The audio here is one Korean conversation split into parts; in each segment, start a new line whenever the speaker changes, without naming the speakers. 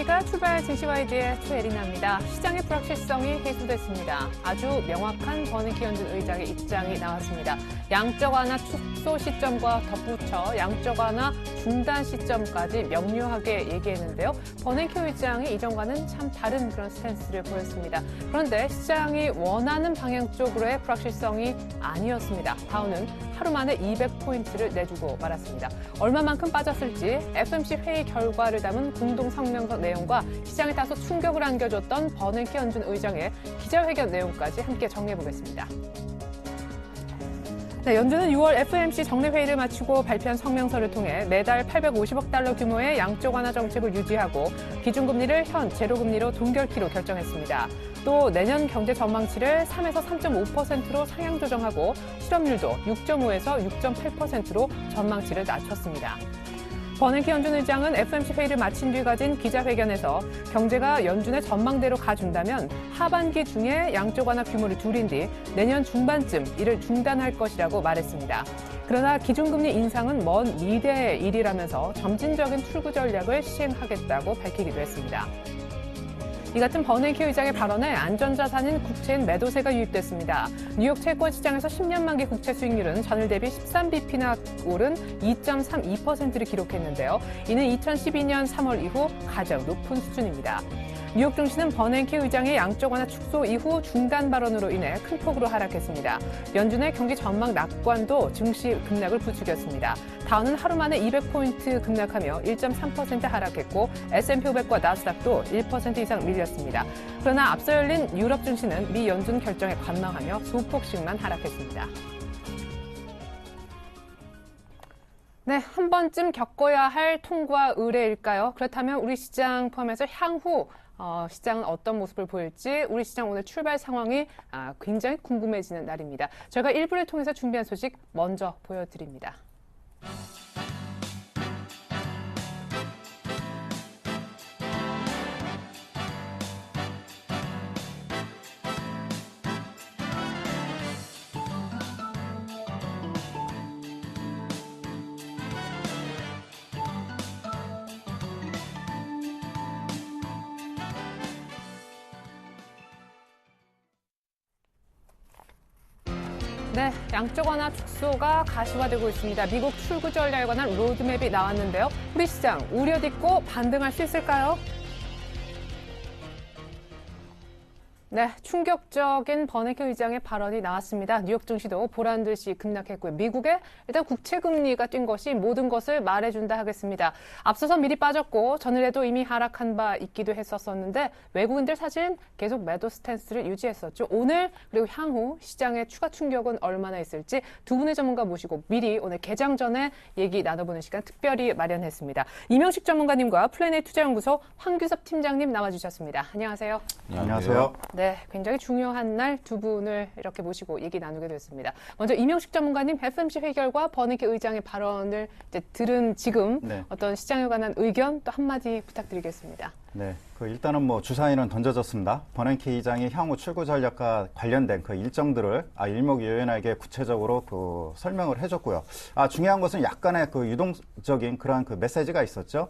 안녕하십니까. 출발 증시와이드의 최예린입니다. 시장의 불확실성이 해소됐습니다. 아주 명확한 버냉키 연준 의장의 입장이 나왔습니다. 양적 완화 축소 시점과 덧붙여 양적 완화 중단 시점까지 명료하게 얘기했는데요. 버냉키 의장이 이전과는 참 다른 그런 스탠스를 보였습니다. 그런데 시장이 원하는 방향 쪽으로의 불확실성이 아니었습니다. 다우는 하루 만에 200포인트를 내주고 말았습니다. 얼마만큼 빠졌을지 FOMC 회의 결과를 담은 공동 성명서 내용과 시장에 다소 충격을 안겨줬던 버냉키 연준 의장의 기자회견 내용까지 함께 정리해보겠습니다. 네, 연준은 6월 FOMC 정례 회의를 마치고 발표한 성명서를 통해 매달 850억 달러 규모의 양적 완화 정책을 유지하고 기준금리를 현 제로금리로 동결키로 결정했습니다. 또 내년 경제 전망치를 3에서 3.5%로 상향 조정하고 실업률도 6.5에서 6.8%로 전망치를 낮췄습니다. 버냉키 연준 의장은 FOMC 회의를 마친 뒤 가진 기자회견에서 경제가 연준의 전망대로 가준다면 하반기 중에 양적 완화 규모를 줄인 뒤 내년 중반쯤 이를 중단할 것이라고 말했습니다. 그러나 기준금리 인상은 먼 미래의 일이라면서 점진적인 출구 전략을 시행하겠다고 밝히기도 했습니다. 이 같은 버냉키 의장의 발언에 안전자산인 국채인 매도세가 유입됐습니다. 뉴욕 채권 시장에서 10년 만기 국채 수익률은 전일 대비 13bp나 오른 2.32%를 기록했는데요. 이는 2012년 3월 이후 가장 높은 수준입니다. 뉴욕 증시는 버냉키 의장의 양적 완화 축소 이후 중단 발언으로 인해 큰 폭으로 하락했습니다. 연준의 경기 전망 낙관도 증시 급락을 부추겼습니다. 다우는 하루 만에 200포인트 급락하며 1.3% 하락했고 S&P 500과 나스닥도 1% 이상 밀렸습니다. 그러나 앞서 열린 유럽 증시는 미 연준 결정에 관망하며 소폭씩만 하락했습니다. 네, 한 번쯤 겪어야 할 통과 의례일까요? 그렇다면 우리 시장 포함해서 향후 시장은 어떤 모습을 보일지 우리 시장 오늘 출발 상황이 굉장히 궁금해지는 날입니다. 저희가 1부를 통해서 준비한 소식 먼저 보여드립니다. 네, 양적 완화 축소가 가시화되고 있습니다. 미국 출구 전략에 관한 로드맵이 나왔는데요. 우리 시장 우려 딛고 반등할 수 있을까요? 네, 충격적인 버냉키 의장의 발언이 나왔습니다. 뉴욕 증시도 보란 듯이 급락했고요. 미국의 일단 국채 금리가 뛴 것이 모든 것을 말해준다 하겠습니다. 앞서서 미리 빠졌고 전일에도 이미 하락한 바 있기도 했었는데 외국인들 사실 계속 매도 스탠스를 유지했었죠. 오늘 그리고 향후 시장의 추가 충격은 얼마나 있을지 두 분의 전문가 모시고 미리 오늘 개장 전에 얘기 나눠보는 시간 특별히 마련했습니다. 이명식 전문가님과 플래닛 투자연구소 황규섭 팀장님 나와주셨습니다. 안녕하세요.
안녕하세요.
네, 굉장히 중요한 날 두 분을 이렇게 모시고 얘기 나누게 됐습니다. 먼저 이명식 전문가님, FOMC 회의 결과 버냉키 의장의 발언을 이제 들은 지금 어떤 시장에 관한 의견 또 한마디 부탁드리겠습니다.
네, 일단은 주사위는 던져졌습니다. 버냉키 의장이 향후 출구 전략과 관련된 그 일정들을 일목요연하게 구체적으로 설명을 해줬고요. 중요한 것은 약간의 유동적인 그러한 메시지가 있었죠.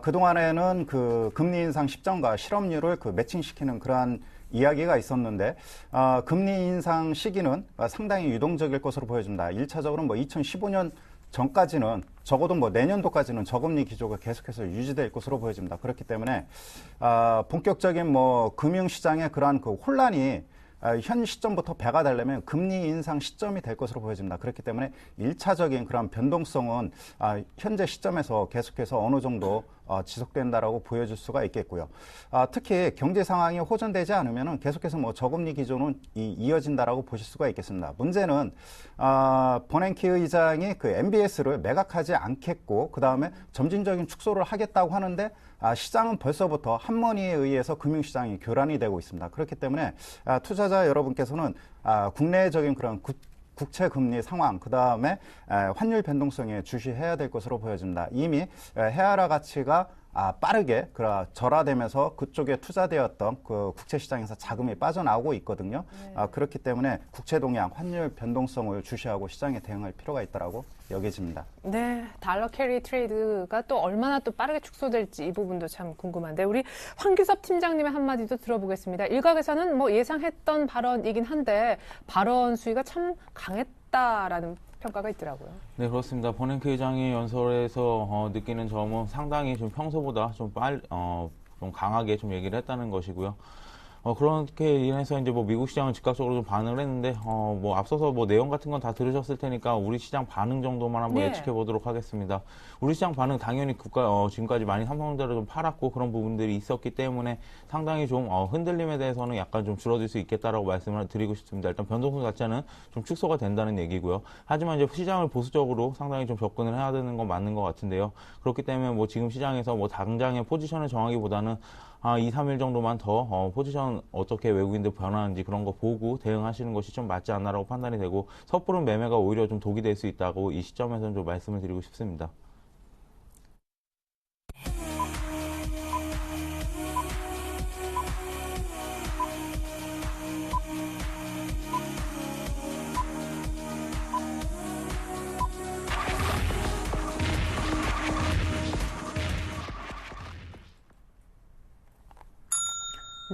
그동안에는 금리 인상 시점과 실업률을 매칭시키는 그러한 이야기가 있었는데 금리 인상 시기는 상당히 유동적일 것으로 보여집니다. 1차적으로 2015년 전까지는 적어도 내년도까지는 저금리 기조가 계속해서 유지될 것으로 보여집니다. 그렇기 때문에 본격적인 금융시장의 그러한 혼란이 현 시점부터 배가 되려면 금리 인상 시점이 될 것으로 보여집니다. 그렇기 때문에 1차적인 그런 변동성은 현재 시점에서 계속해서 어느 정도 지속된다라고 보여줄 수가 있겠고요. 특히 경제 상황이 호전되지 않으면 계속해서 저금리 기조는 이어진다라고 보실 수가 있겠습니다. 문제는 버냉키 의장이 MBS를 매각하지 않겠고 그 다음에 점진적인 축소를 하겠다고 하는데 시장은 벌써부터 한머니에 의해서 금융시장이 교란이 되고 있습니다. 그렇기 때문에 투자자 여러분께서는 국내적인 그런 국채 금리 상황, 그 다음에 환율 변동성에 주시해야 될 것으로 보여집니다. 이미 헤아라 가치가 빠르게 절하되면서 그쪽에 투자되었던 그 국채 시장에서 자금이 빠져나오고 있거든요. 그렇기 때문에 국채 동향, 환율 변동성을 주시하고 시장에 대응할 필요가 있다라고 여겨집니다.
네, 달러 캐리 트레이드가 또 얼마나 또 빠르게 축소될지 이 부분도 참 궁금한데 우리 황규섭 팀장님의 한마디도 들어보겠습니다. 일각에서는 뭐 예상했던 발언이긴 한데 발언 수위가 참 강했다라는 평가가 있더라고요.
네, 그렇습니다. 버냉키 의장이 연설에서 느끼는 점은 상당히 좀 평소보다 좀 강하게 좀 얘기를 했다는 것이고요. 그렇게 인해서 이제 뭐 미국 시장은 즉각적으로 좀 반응을 했는데, 뭐 앞서서 뭐 내용 같은 건 다 들으셨을 테니까 우리 시장 반응 정도만 한번
네.
예측해 보도록 하겠습니다. 우리 시장 반응 당연히 지금까지 많이 삼성전자를 좀 팔았고 그런 부분들이 있었기 때문에 상당히 좀 흔들림에 대해서는 약간 좀 줄어들 수 있겠다라고 말씀을 드리고 싶습니다. 일단 변동성 자체는 좀 축소가 된다는 얘기고요. 하지만 이제 시장을 보수적으로 상당히 좀 접근을 해야 되는 건 맞는 것 같은데요. 그렇기 때문에 뭐 지금 시장에서 뭐 당장의 포지션을 정하기보다는 2, 3일 정도만 더 포지션 어떻게 외국인들 변하는지 그런 거 보고 대응하시는 것이 좀 맞지 않나라고 판단이 되고 섣부른 매매가 오히려 좀 독이 될 수 있다고 이 시점에서는 좀 말씀을 드리고 싶습니다.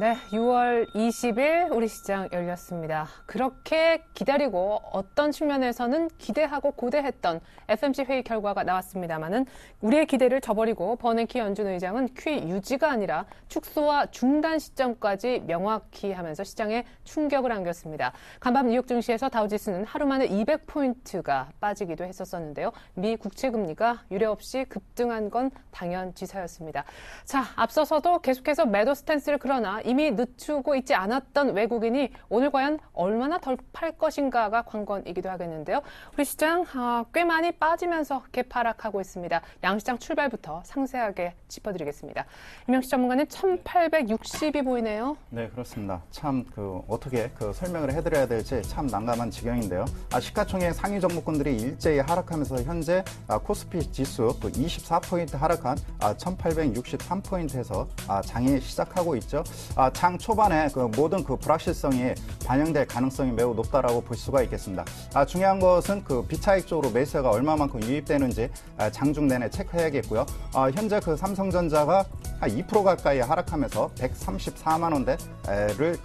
네, 6월 20일 우리 시장 열렸습니다. 그렇게 기다리고 어떤 측면에서는 기대하고 고대했던 FMC 회의 결과가 나왔습니다만은 우리의 기대를 저버리고 버냉키 연준 의장은 QE 유지가 아니라 축소와 중단 시점까지 명확히 하면서 시장에 충격을 안겼습니다. 간밤 뉴욕 증시에서 다우지수는 하루 만에 200포인트가 빠지기도 했었는데요. 미 국채 금리가 유례없이 급등한 건 당연지사였습니다. 자, 앞서서도 계속해서 매도 스탠스를 그러나 이미 늦추고 있지 않았던 외국인이 오늘 과연 얼마나 덜 팔 것인가가 관건이기도 하겠는데요. 우리 시장 꽤 많이 빠지면서 개파락하고 있습니다. 양시장 출발부터 상세하게 짚어드리겠습니다. 임영식 전문가는 1860이 보이네요.
네, 그렇습니다. 참 어떻게 설명을 해드려야 될지 참 난감한 지경인데요. 시가총액 상위 종목군들이 일제히 하락하면서 현재 코스피 지수 24포인트 하락한 1863포인트에서 장이 시작하고 있죠. 장 초반에 모든 불확실성이 반영될 가능성이 매우 높다라고 볼 수가 있겠습니다. 중요한 것은 비차익 쪽으로 매수가 얼마만큼 유입되는지 장중 내내 체크해야겠고요. 현재 삼성전자가 2% 가까이 하락하면서 134만 원대를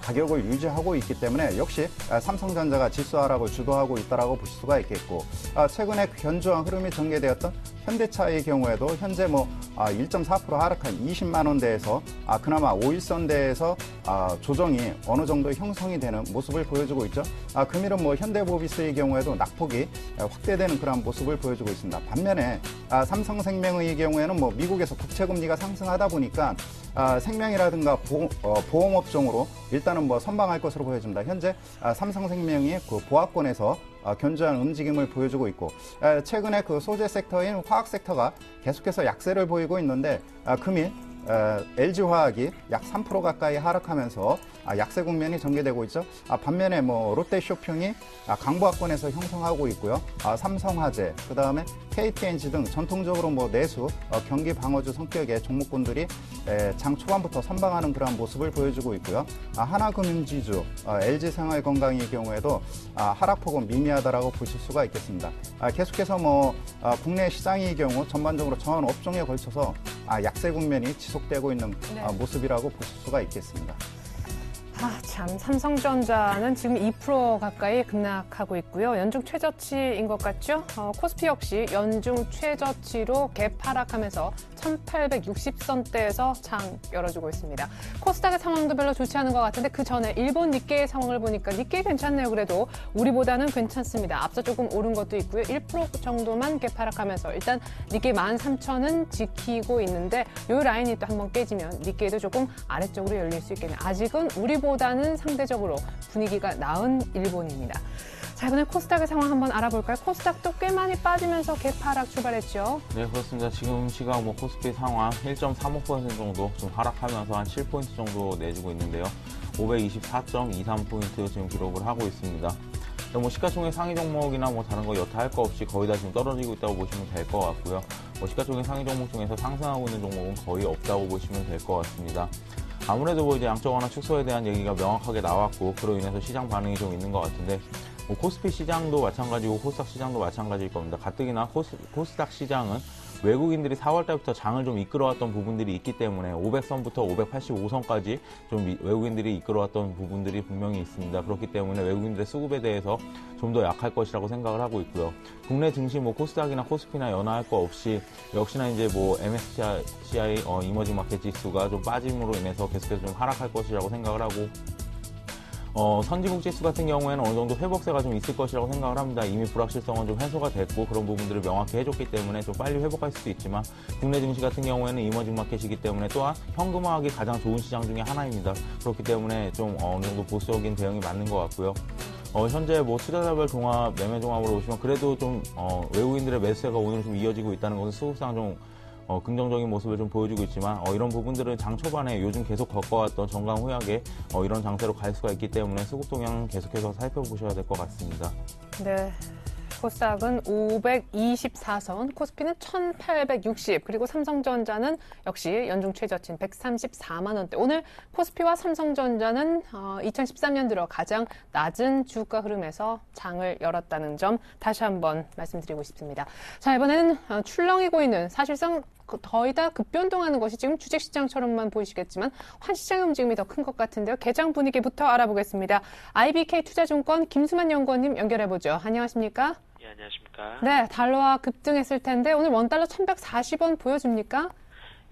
가격을 유지하고 있기 때문에 역시 삼성전자가 지수 하락을 주도하고 있다라고 볼 수가 있겠고, 최근에 견조한 흐름이 전개되었던 현대차의 경우에도 현재 1.4% 하락한 20만 원대에서 그나마 5일선대에서 조정이 어느 정도 형성이 되는 모습을 보여주고 있죠. 금일은 현대모비스의 경우에도 낙폭이 확대되는 그런 모습을 보여주고 있습니다. 반면에 삼성생명의 경우에는 미국에서 국채금리가 상승하다 보니까 생명이라든가 보험업종으로 일단은 선방할 것으로 보여집니다. 현재 삼성생명이 보합권에서 견조한 움직임을 보여주고 있고, 최근에 소재 섹터인 화학 섹터가 계속해서 약세를 보이고 있는데 금일 LG화학이 약 3% 가까이 하락하면서 약세 국면이 전개되고 있죠. 반면에 롯데쇼핑이 강보합권에서 형성하고 있고요. 삼성화재, 그 다음에 KTNG 등 전통적으로 내수, 경기 방어주 성격의 종목군들이 장 초반부터 선방하는 그런 모습을 보여주고 있고요. 하나금융지주, LG생활건강의 경우에도 하락폭은 미미하다라고 보실 수가 있겠습니다. 계속해서 국내 시장의 경우 전반적으로 전 업종에 걸쳐서 약세 국면이 지속되고 있는 모습이라고 보실 수가 있겠습니다.
참 삼성전자는 지금 2% 가까이 급락하고 있고요. 연중 최저치인 것 같죠? 코스피 역시 연중 최저치로 갭하락하면서 1860선대에서 장 열어주고 있습니다. 코스닥의 상황도 별로 좋지 않은 것 같은데 그 전에 일본 니케이의 상황을 보니까 니케이 괜찮네요. 그래도 우리보다는 괜찮습니다. 앞서 조금 오른 것도 있고요. 1% 정도만 갭하락하면서 일단 니케이 13,000은 지키고 있는데 이 라인이 또 한번 깨지면 니케이도 조금 아래쪽으로 열릴 수 있겠네요. 아직은 우리보다는 상대적으로 분위기가 나은 일본입니다. 자, 이번에 코스닥의 상황 한번 알아볼까요? 코스닥도 꽤 많이 빠지면서 개파락 출발했죠.
네, 그렇습니다. 지금 시각 코스피 상황 1.35% 정도 좀 하락하면서 한 7포인트 정도 내주고 있는데요. 524.23포인트 지금 기록을 하고 있습니다. 시가총액 상위 종목이나 다른 거 여타 할 거 없이 거의 다 지금 떨어지고 있다고 보시면 될 것 같고요. 시가총액 상위 종목 중에서 상승하고 있는 종목은 거의 없다고 보시면 될 것 같습니다. 아무래도 이제 양적 완화 축소에 대한 얘기가 명확하게 나왔고 그로 인해서 시장 반응이 좀 있는 것 같은데 코스피 시장도 마찬가지고 코스닥 시장도 마찬가지일 겁니다. 가뜩이나 코스닥 시장은 외국인들이 4월 달부터 장을 좀 이끌어왔던 부분들이 있기 때문에 500선부터 585선까지 좀 외국인들이 이끌어왔던 부분들이 분명히 있습니다. 그렇기 때문에 외국인들의 수급에 대해서 좀 더 약할 것이라고 생각을 하고 있고요. 국내 증시 코스닥이나 코스피나 연하할 거 없이 역시나 이제 MSCI 이머징 마켓 지수가 좀 빠짐으로 인해서 계속해서 좀 하락할 것이라고 생각을 하고 선진국 지수 같은 경우에는 어느 정도 회복세가 좀 있을 것이라고 생각을 합니다. 이미 불확실성은 좀 해소가 됐고 그런 부분들을 명확히 해줬기 때문에 좀 빨리 회복할 수도 있지만 국내 증시 같은 경우에는 이머징 마켓이기 때문에 또한 현금화하기 가장 좋은 시장 중에 하나입니다. 그렇기 때문에 좀 어느 정도 보수적인 대응이 맞는 것 같고요. 현재 투자자별 종합, 매매 종합으로 보시면 그래도 좀 외국인들의 매수세가 오늘 좀 이어지고 있다는 것은 수급상 좀 긍정적인 모습을 좀 보여주고 있지만 이런 부분들은 장 초반에 요즘 계속 겪어왔던 정강 후약에 이런 장세로 갈 수가 있기 때문에 수급 동향 계속해서 살펴보셔야 될 것 같습니다.
네. 코스닥은 524선, 코스피는 1860, 그리고 삼성전자는 역시 연중 최저친 134만 원대. 오늘 코스피와 삼성전자는 2013년 들어 가장 낮은 주가 흐름에서 장을 열었다는 점 다시 한번 말씀드리고 싶습니다. 자, 이번에는 출렁이고 있는 사실상 거의 다 급변동하는 것이 지금 주식시장처럼만 보이시겠지만 환시장의 움직임이 더 큰 것 같은데요. 개장 분위기부터 알아보겠습니다. IBK 투자증권 김수만 연구원님 연결해보죠. 안녕하십니까?
예, 안녕하십니까?
네, 달러와 급등했을 텐데 오늘 원달러 1140원 보여줍니까?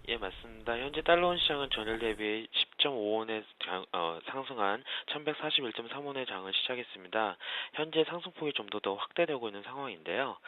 예, 맞습니다. 현재 달러원 시장은 전일 대비 10.5원의 상승한 1141.3원의 장을 시작했습니다. 현재 상승폭이 좀 더 확대되고 있는 상황인데요.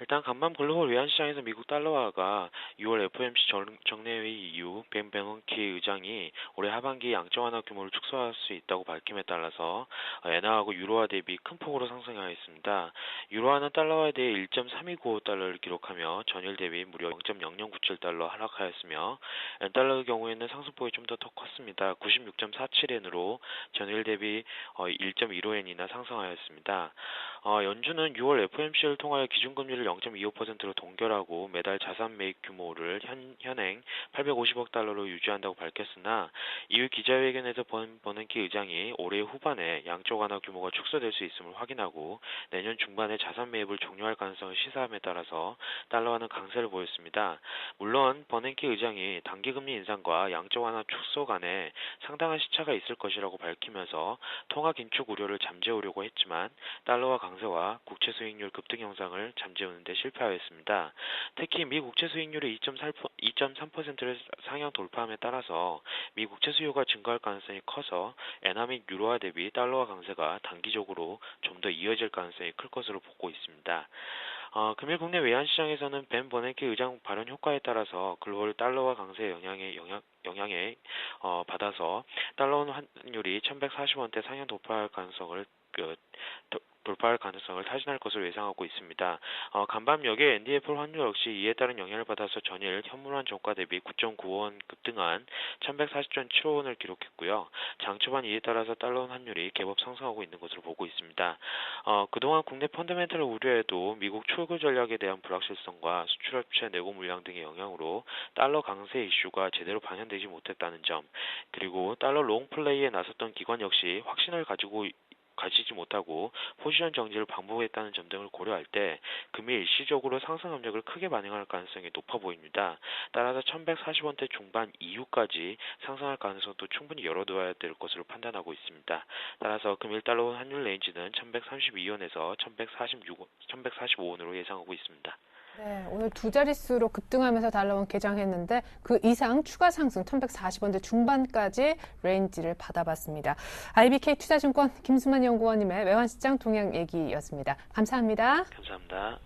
일단 간밤 글로벌 외환시장에서 미국 달러화가 6월 FOMC 정례회의 이후 벤 베넌키 의장이 올해 하반기 양적 완화 규모를 축소할 수 있다고 밝힘에 따라서 엔화하고 유로화 대비 큰 폭으로 상승하였습니다. 유로화는 달러화에 대해 1.3295달러를 기록하며 전일 대비 무려 0.0097달러 하락하였으며 엔달러의 경우에는 상승폭이 좀 더 컸습니다. 96.47엔으로 전일 대비 1.15엔이나 상승하였습니다. 연준은 6월 FOMC를 통하여 기준금리를 0.25%로 동결하고 매달 자산 매입 규모를 현행 850억 달러로 유지한다고 밝혔으나 이후 기자회견에서 버냉키 의장이 올해 후반에 양적 완화 규모가 축소될 수 있음을 확인하고 내년 중반에 자산 매입을 종료할 가능성을 시사함에 따라서 달러화는 강세를 보였습니다. 물론 버냉키 의장이 단기금리 인상과 양적 완화 축소 간에 상당한 시차가 있을 것이라고 밝히면서 통화 긴축 우려를 잠재우려고 했지만 달러화 강세와 국채 수익률 급등 현상을 잠재우는 데 실패하였습니다. 특히 미 국채 수익률이 2.3%를 상향 돌파함에 따라서 미 국채 수요가 증가할 가능성이 커서 엔화 및 유로화 대비 달러화 강세가 단기적으로 좀 더 이어질 가능성이 클 것으로 보고 있습니다. 금일 국내 외환시장에서는 벤 버냉키 의장 발언 효과에 따라서 글로벌 달러화 강세 영향에 받아서 달러 환율이 1140원대 상향 돌파할 가능성을 타진할 것으로 예상하고 있습니다. 간밤 역의 NDF 환율 역시 이에 따른 영향을 받아서 전일 현물환 종가 대비 9.9원 급등한 1140.75원을 기록했고요. 장 초반 이에 따라서 달러 환율이 개법 상승하고 있는 것으로 보고 있습니다. 그동안 국내 펀더멘털을 우려해도 미국 출구 전략에 대한 불확실성과 수출업체 내고 물량 등의 영향으로 달러 강세 이슈가 제대로 반영되지 못했다는 점, 그리고 달러 롱플레이에 나섰던 기관 역시 확신을 가지지 못하고 포지션 정지를 반복했다는 점 등을 고려할 때 금일 일시적으로 상승 압력을 크게 반영할 가능성이 높아 보입니다. 따라서 1140원대 중반 이후까지 상승할 가능성도 충분히 열어둬야 될 것으로 판단하고 있습니다. 따라서 금일 달러 환율 레인지는 1132원에서 1145원으로 예상하고 있습니다.
네, 오늘 두 자릿수로 급등하면서 달러원 개장했는데 그 이상 추가 상승 1140원대 중반까지 레인지를 받아봤습니다. IBK 투자증권 김수만 연구원님의 외환시장 동향 얘기였습니다. 감사합니다.
감사합니다.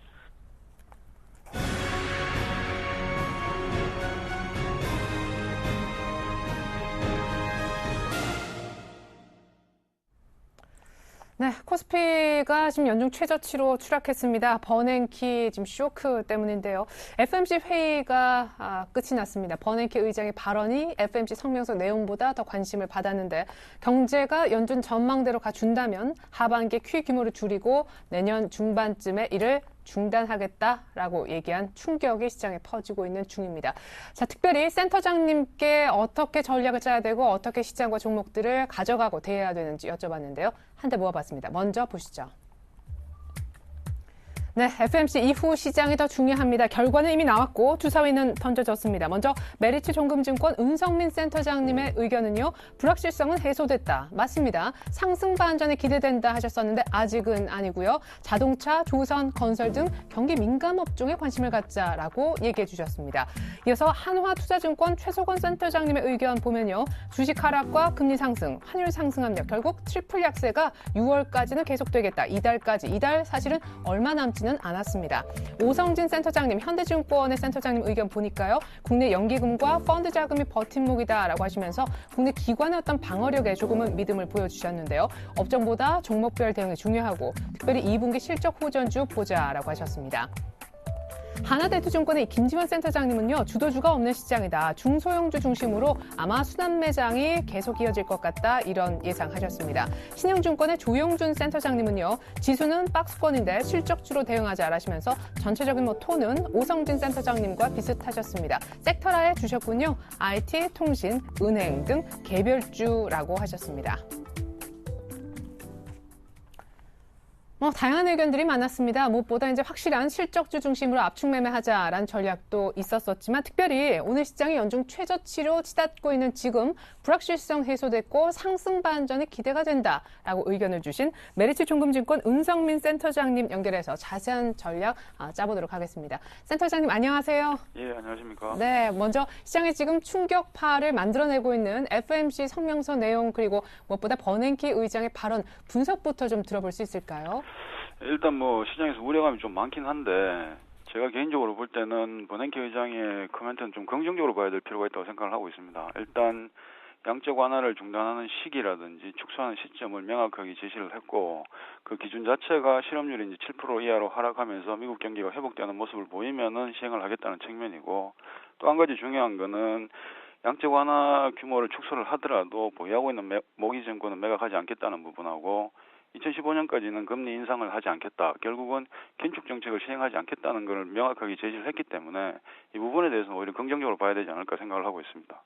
네, 코스피가 지금 연중 최저치로 추락했습니다. 버냉키 지금 쇼크 때문인데요. FMC 회의가 끝이 났습니다. 버냉키 의장의 발언이 FMC 성명서 내용보다 더 관심을 받았는데 경제가 연준 전망대로 가준다면 하반기에 QE 규모를 줄이고 내년 중반쯤에 이를 중단하겠다라고 얘기한 충격이 시장에 퍼지고 있는 중입니다. 자, 특별히 센터장님께 어떻게 전략을 짜야 되고 어떻게 시장과 종목들을 가져가고 대해야 되는지 여쭤봤는데요. 한 대 모아봤습니다. 먼저 보시죠. 네, FMC 이후 시장이 더 중요합니다. 결과는 이미 나왔고 주사위는 던져졌습니다. 먼저 메리츠 종금증권 은성민 센터장님의 의견은요. 불확실성은 해소됐다. 맞습니다. 상승 반전이 기대된다 하셨었는데 아직은 아니고요. 자동차, 조선, 건설 등 경기 민감 업종에 관심을 갖자라고 얘기해 주셨습니다. 이어서 한화투자증권 최석원 센터장님의 의견 보면요. 주식 하락과 금리 상승, 환율 상승 압력 결국 트리플 약세가 6월까지는 계속되겠다. 이달 사실은 얼마 남지 는 않았습니다. 오성진 센터장님, 현대증권의 센터장님 의견 보니까요. 국내 연기금과 펀드 자금이 버팀목이다라고 하시면서 국내 기관의 어떤 방어력에 조금은 믿음을 보여주셨는데요. 업종보다 종목별 대응이 중요하고 특별히 2분기 실적 호전주 보자라고 하셨습니다. 하나대투증권의 김지원 센터장님은요. 주도주가 없는 시장이다. 중소형주 중심으로 아마 순환 매장이 계속 이어질 것 같다. 이런 예상하셨습니다. 신영증권의 조용준 센터장님은요. 지수는 박스권인데 실적주로 대응하자 하시면서 전체적인 톤은 오성진 센터장님과 비슷하셨습니다. 섹터라에 주셨군요. IT, 통신, 은행 등 개별주라고 하셨습니다. 다양한 의견들이 많았습니다. 무엇보다 이제 확실한 실적주 중심으로 압축 매매하자라는 전략도 있었었지만 특별히 오늘 시장이 연중 최저치로 치닫고 있는 지금 불확실성 해소됐고 상승 반전이 기대가 된다라고 의견을 주신 메리츠 종금증권 은성민 센터장님 연결해서 자세한 전략 짜보도록 하겠습니다. 센터장님 안녕하세요.
예, 안녕하십니까.
네, 먼저 시장에 지금 충격파를 만들어내고 있는 FMC 성명서 내용 그리고 무엇보다 버냉키 의장의 발언 분석부터 좀 들어볼 수 있을까요?
일단 뭐 시장에서 우려감이 좀 많긴 한데 제가 개인적으로 볼 때는 버냉키 의장의 코멘트는 좀 긍정적으로 봐야 될 필요가 있다고 생각을 하고 있습니다. 일단 양적 완화를 중단하는 시기라든지 축소하는 시점을 명확하게 제시를 했고 그 기준 자체가 실업률이 이제 7% 이하로 하락하면서 미국 경기가 회복되는 모습을 보이면은 시행을 하겠다는 측면이고 또 한 가지 중요한 거는 양적 완화 규모를 축소를 하더라도 보유하고 있는 모기증권은 매각하지 않겠다는 부분하고 2015년까지는 금리 인상을 하지 않겠다. 결국은 긴축 정책을 시행하지 않겠다는 걸 명확하게 제시를 했기 때문에 이 부분에 대해서는 오히려 긍정적으로 봐야 되지 않을까 생각을 하고 있습니다.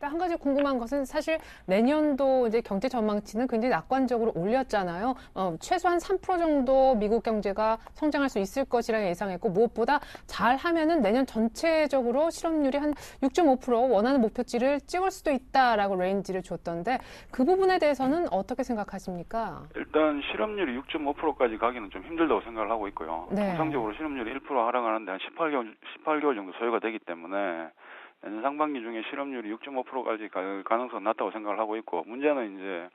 한 가지 궁금한 것은 사실 내년도 이제 경제 전망치는 굉장히 낙관적으로 올렸잖아요. 최소한 3% 정도 미국 경제가 성장할 수 있을 것이라 예상했고 무엇보다 잘하면은 내년 전체적으로 실업률이 한 6.5% 원하는 목표치를 찍을 수도 있다라고 레인지를 줬던데 그 부분에 대해서는 어떻게 생각하십니까?
일단 실업률이 6.5%까지 가기는 좀 힘들다고 생각을 하고 있고요.
네.
통상적으로 실업률이 1% 하락하는데 한 18개월 정도 소요가 되기 때문에 내년 상반기 중에 실업률이 6.5%까지 갈 가능성은 낮다고 생각을 하고 있고 문제는 이제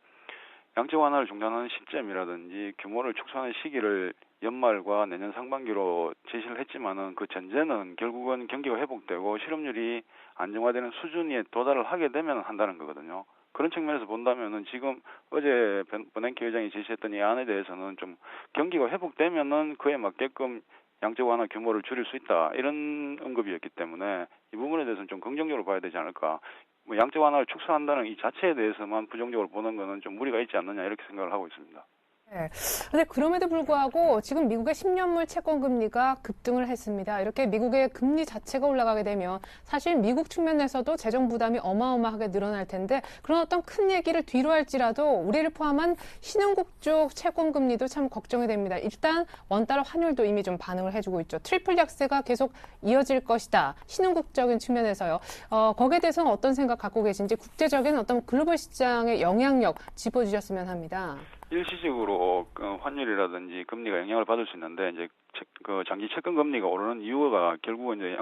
양적 완화를 중단하는 시점이라든지 규모를 축소하는 시기를 연말과 내년 상반기로 제시를 했지만은 그 전제는 결국은 경기가 회복되고 실업률이 안정화되는 수준에 도달을 하게 되면 한다는 거거든요. 그런 측면에서 본다면은 지금 어제 버냉키 의장이 제시했던 이 안에 대해서는 좀 경기가 회복되면은 그에 맞게끔 양적 완화 규모를 줄일 수 있다 이런 언급이었기 때문에 이 부분에 대해서는 좀 긍정적으로 봐야 되지 않을까. 뭐 양적 완화를 축소한다는 이 자체에 대해서만 부정적으로 보는 거는 좀 무리가 있지 않느냐 이렇게 생각을 하고 있습니다.
네. 근데 그럼에도 불구하고 지금 미국의 10년물 채권 금리가 급등을 했습니다. 이렇게 미국의 금리 자체가 올라가게 되면 사실 미국 측면에서도 재정 부담이 어마어마하게 늘어날 텐데 그런 어떤 큰 얘기를 뒤로 할지라도 우리를 포함한 신흥국 쪽 채권 금리도 참 걱정이 됩니다. 일단 원달러 환율도 이미 좀 반응을 해주고 있죠. 트리플 약세가 계속 이어질 것이다. 신흥국적인 측면에서요. 거기에 대해서는 어떤 생각 갖고 계신지 국제적인 어떤 글로벌 시장의 영향력 짚어주셨으면 합니다.
일시적으로 환율이라든지 금리가 영향을 받을 수 있는데 이제 장기 채권 금리가 오르는 이유가 결국은 이제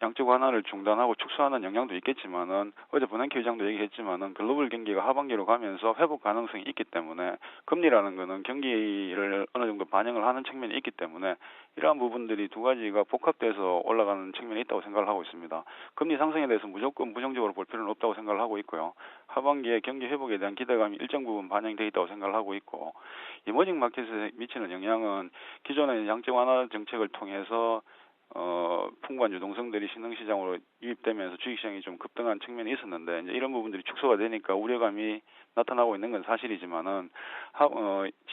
양적 완화를 중단하고 축소하는 영향도 있겠지만은 어제 버냉키 의장도 얘기했지만은 글로벌 경기가 하반기로 가면서 회복 가능성이 있기 때문에 금리라는 거는 경기를 어느 정도 반영을 하는 측면이 있기 때문에 이러한 부분들이 두 가지가 복합돼서 올라가는 측면이 있다고 생각을 하고 있습니다. 금리 상승에 대해서 무조건 부정적으로 볼 필요는 없다고 생각을 하고 있고요. 하반기에 경기 회복에 대한 기대감이 일정 부분 반영되어 있다고 생각을 하고 있고 이머징 마켓에 미치는 영향은 기존의 양적 완화 정책을 통해서 풍부한 유동성들이 신흥시장으로 유입되면서 주식시장이 좀 급등한 측면이 있었는데 이제 이런 부분들이 축소가 되니까 우려감이 나타나고 있는 건 사실이지만은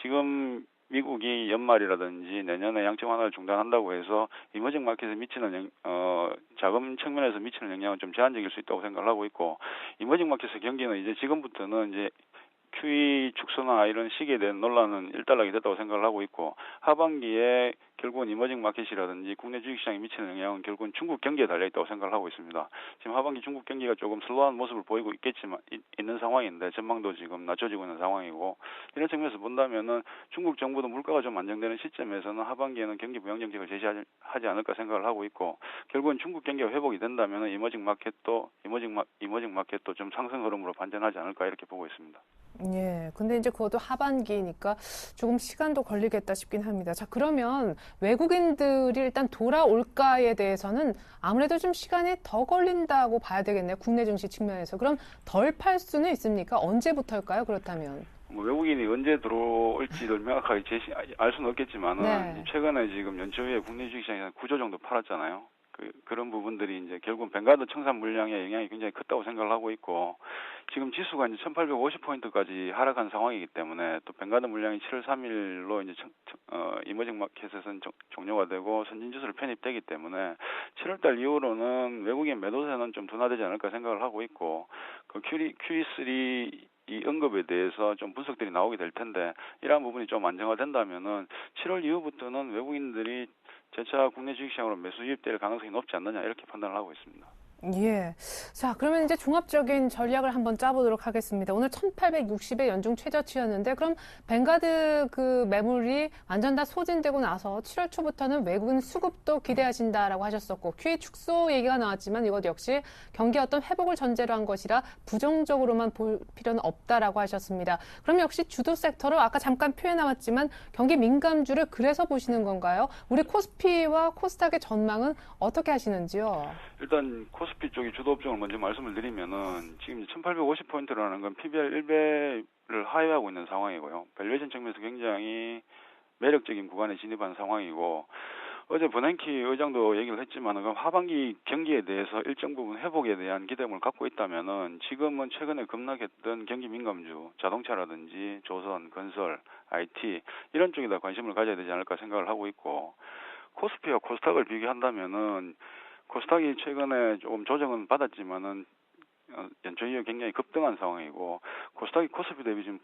지금 미국이 연말이라든지 내년에 양적 완화를 중단한다고 해서 이머징 마켓에 미치는 자금 측면에서 미치는 영향은 좀 제한적일 수 있다고 생각을 하고 있고, 이머징 마켓의 경기는 이제 지금부터는 이제 QE 축소나 이런 시기에 대한 논란은 일단락이 됐다고 생각을 하고 있고, 하반기에 결국은 이머징 마켓이라든지 국내 주식시장에 미치는 영향은 결국은 중국 경기에 달려있다고 생각을 하고 있습니다. 지금 하반기 중국 경기가 조금 슬로우한 모습을 보이고 있는 상황인데, 전망도 지금 낮춰지고 있는 상황이고, 이런 측면에서 본다면은 중국 정부도 물가가 좀 안정되는 시점에서는 하반기에는 경기 부양 정책을 제시하지 않을까 생각을 하고 있고, 결국은 중국 경기가 회복이 된다면은 이머징 마켓도 좀 상승 흐름으로 반전하지 않을까 이렇게 보고 있습니다.
예, 근데 이제 그것도 하반기니까 조금 시간도 걸리겠다 싶긴 합니다. 자, 그러면 외국인들이 일단 돌아올까에 대해서는 아무래도 좀 시간이 더 걸린다고 봐야 되겠네요. 국내 증시 측면에서. 그럼 덜 팔 수는 있습니까? 언제부터일까요? 그렇다면.
외국인이 언제 들어올지를 명확하게 알 수는 없겠지만은,
네.
최근에 지금 연초에 국내 주식시장에서 9조 정도 팔았잖아요. 그런 부분들이 이제 결국은 벵가드 청산 물량의 영향이 굉장히 컸다고 생각을 하고 있고, 지금 지수가 이제 1850포인트까지 하락한 상황이기 때문에, 또 벵가드 물량이 7월 3일로 이제 이머징 마켓에서는 종료가 되고 선진지수를 편입되기 때문에 7월달 이후로는 외국인 매도세는 좀 둔화되지 않을까 생각을 하고 있고, 그 QE3 이 언급에 대해서 좀 분석들이 나오게 될 텐데, 이러한 부분이 좀 안정화된다면은 7월 이후부터는 외국인들이 재차 국내 주식시장으로 매수 유입될 가능성이 높지 않느냐 이렇게 판단을 하고 있습니다.
예. 자, 그러면 이제 종합적인 전략을 한번 짜보도록 하겠습니다. 오늘 1860의 연중 최저치였는데, 그럼 벵가드 그 매물이 완전 다 소진되고 나서 7월 초부터는 외국인 수급도 기대하신다라고 하셨었고, QE 축소 얘기가 나왔지만 이것 역시 경기 어떤 회복을 전제로 한 것이라 부정적으로만 볼 필요는 없다라고 하셨습니다. 그럼 역시 주도 섹터로 아까 잠깐 표현 나왔지만 경기 민감주를 그래서 보시는 건가요? 우리 코스피와 코스닥의 전망은 어떻게 하시는지요?
일단 코스피 쪽이 주도 업종을 먼저 말씀을 드리면은, 지금 1850포인트라는 건 PBR 1배를 하회하고 있는 상황이고요. 밸류에이션 측면에서 굉장히 매력적인 구간에 진입한 상황이고, 어제 버냉키 의장도 얘기를 했지만은, 하반기 경기에 대해서 일정 부분 회복에 대한 기대감을 갖고 있다면은, 지금은 최근에 급락했던 경기 민감주, 자동차라든지 조선, 건설, IT 이런 쪽에다 관심을 가져야 되지 않을까 생각을 하고 있고, 코스피와 코스닥을 비교한다면은 코스닥이 최근에 조금 조정은 받았지만은 연초 이후 굉장히 급등한 상황이고, 코스닥이 코스피 대비 지금